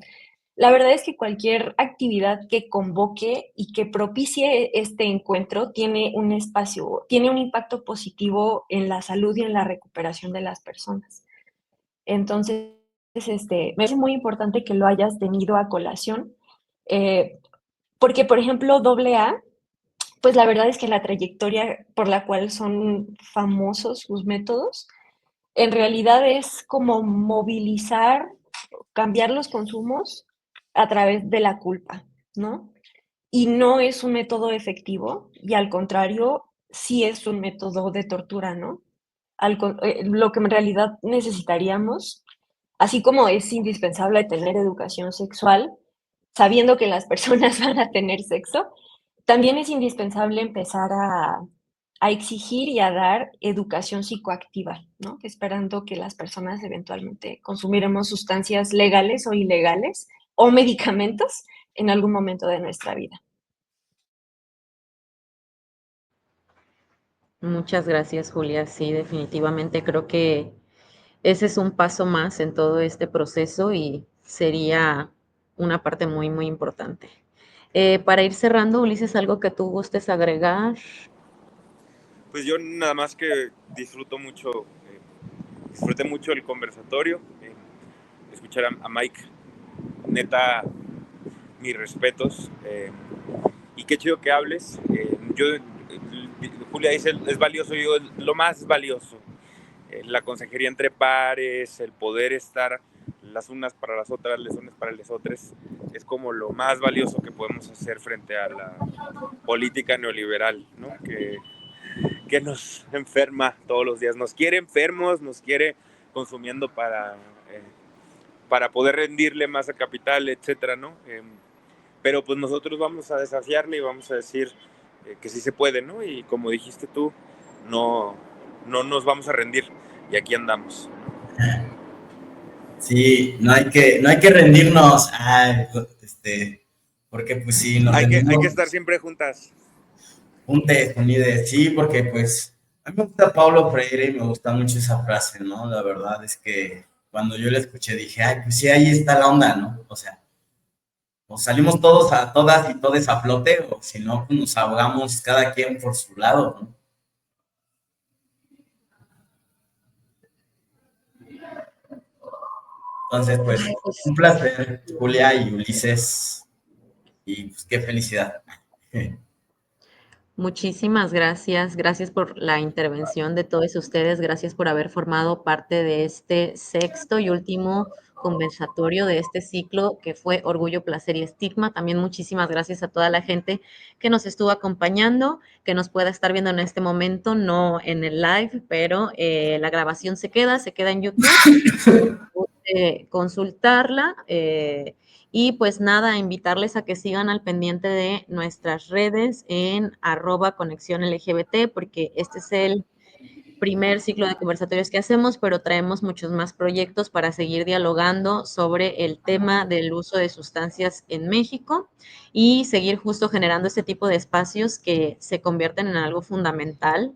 la verdad es que cualquier actividad que convoque y que propicie este encuentro tiene un espacio, tiene un impacto positivo en la salud y en la recuperación de las personas. Entonces, me parece muy importante que lo hayas tenido a colación, eh, porque, por ejemplo, AA, pues la verdad es que la trayectoria por la cual son famosos sus métodos, en realidad es como movilizar, cambiar los consumos a través de la culpa, ¿no? Y no es un método efectivo, y al contrario, sí es un método de tortura, ¿no? Lo que en realidad necesitaríamos, así como es indispensable tener educación sexual, sabiendo que las personas van a tener sexo, también es indispensable empezar a exigir y a dar educación psicoactiva, ¿no? Esperando que las personas eventualmente consumiremos sustancias legales o ilegales o medicamentos en algún momento de nuestra vida. Muchas gracias, Julia. Sí, definitivamente creo que ese es un paso más en todo este proceso y sería una parte muy, muy importante. Para ir cerrando, Ulises, algo que tú gustes agregar. Pues yo nada más que disfruté mucho el conversatorio, escuchar a Mike, neta, mis respetos, y qué chido que hables. Julia dice, es valioso, yo lo más valioso, la consejería entre pares, el poder estar las unas para las otras, las unas para las otras, es como lo más valioso que podemos hacer frente a la política neoliberal, ¿no? Que nos enferma todos los días, nos quiere enfermos, nos quiere consumiendo para poder rendirle más a capital, etcétera, ¿no? Pero pues nosotros vamos a desafiarle y vamos a decir que sí se puede, ¿no? Y como dijiste tú, no nos vamos a rendir y aquí andamos. Sí, no hay que rendirnos, porque pues sí, nos hay rendimos. que estar siempre juntas. Unides, sí, porque pues a mí me gusta Paulo Freire y me gusta mucho esa frase, ¿no? La verdad es que cuando yo la escuché dije, ay, pues sí, ahí está la onda, ¿no? O sea, o salimos todas y todos a flote, o si no, pues nos ahogamos cada quien por su lado, ¿no? Entonces, pues, Ay, pues, un placer, Julia y Ulises, y pues qué felicidad. muchísimas gracias. Gracias por la intervención de todos ustedes. Gracias por haber formado parte de este sexto y último conversatorio de este ciclo que fue Orgullo, Placer y Estigma. También muchísimas gracias a toda la gente que nos estuvo acompañando, que nos pueda estar viendo en este momento, no en el live, pero la grabación se queda en YouTube. Consultarla y pues nada, invitarles a que sigan al pendiente de nuestras redes en @conexión LGBT, porque este es el primer ciclo de conversatorios que hacemos, pero traemos muchos más proyectos para seguir dialogando sobre el tema del uso de sustancias en México y seguir justo generando este tipo de espacios que se convierten en algo fundamental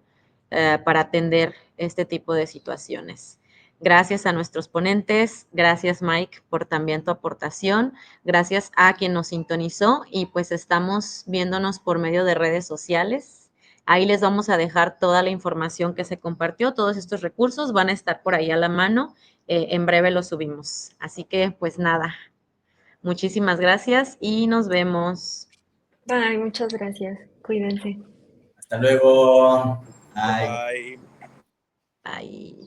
para atender este tipo de situaciones. Gracias a nuestros ponentes, gracias Mike por también tu aportación, gracias a quien nos sintonizó y pues estamos viéndonos por medio de redes sociales. Ahí les vamos a dejar toda la información que se compartió, todos estos recursos van a estar por ahí a la mano, en breve los subimos. Así que pues nada, muchísimas gracias y nos vemos. Bye, muchas gracias. Cuídense. Hasta luego. Bye. Bye. Bye.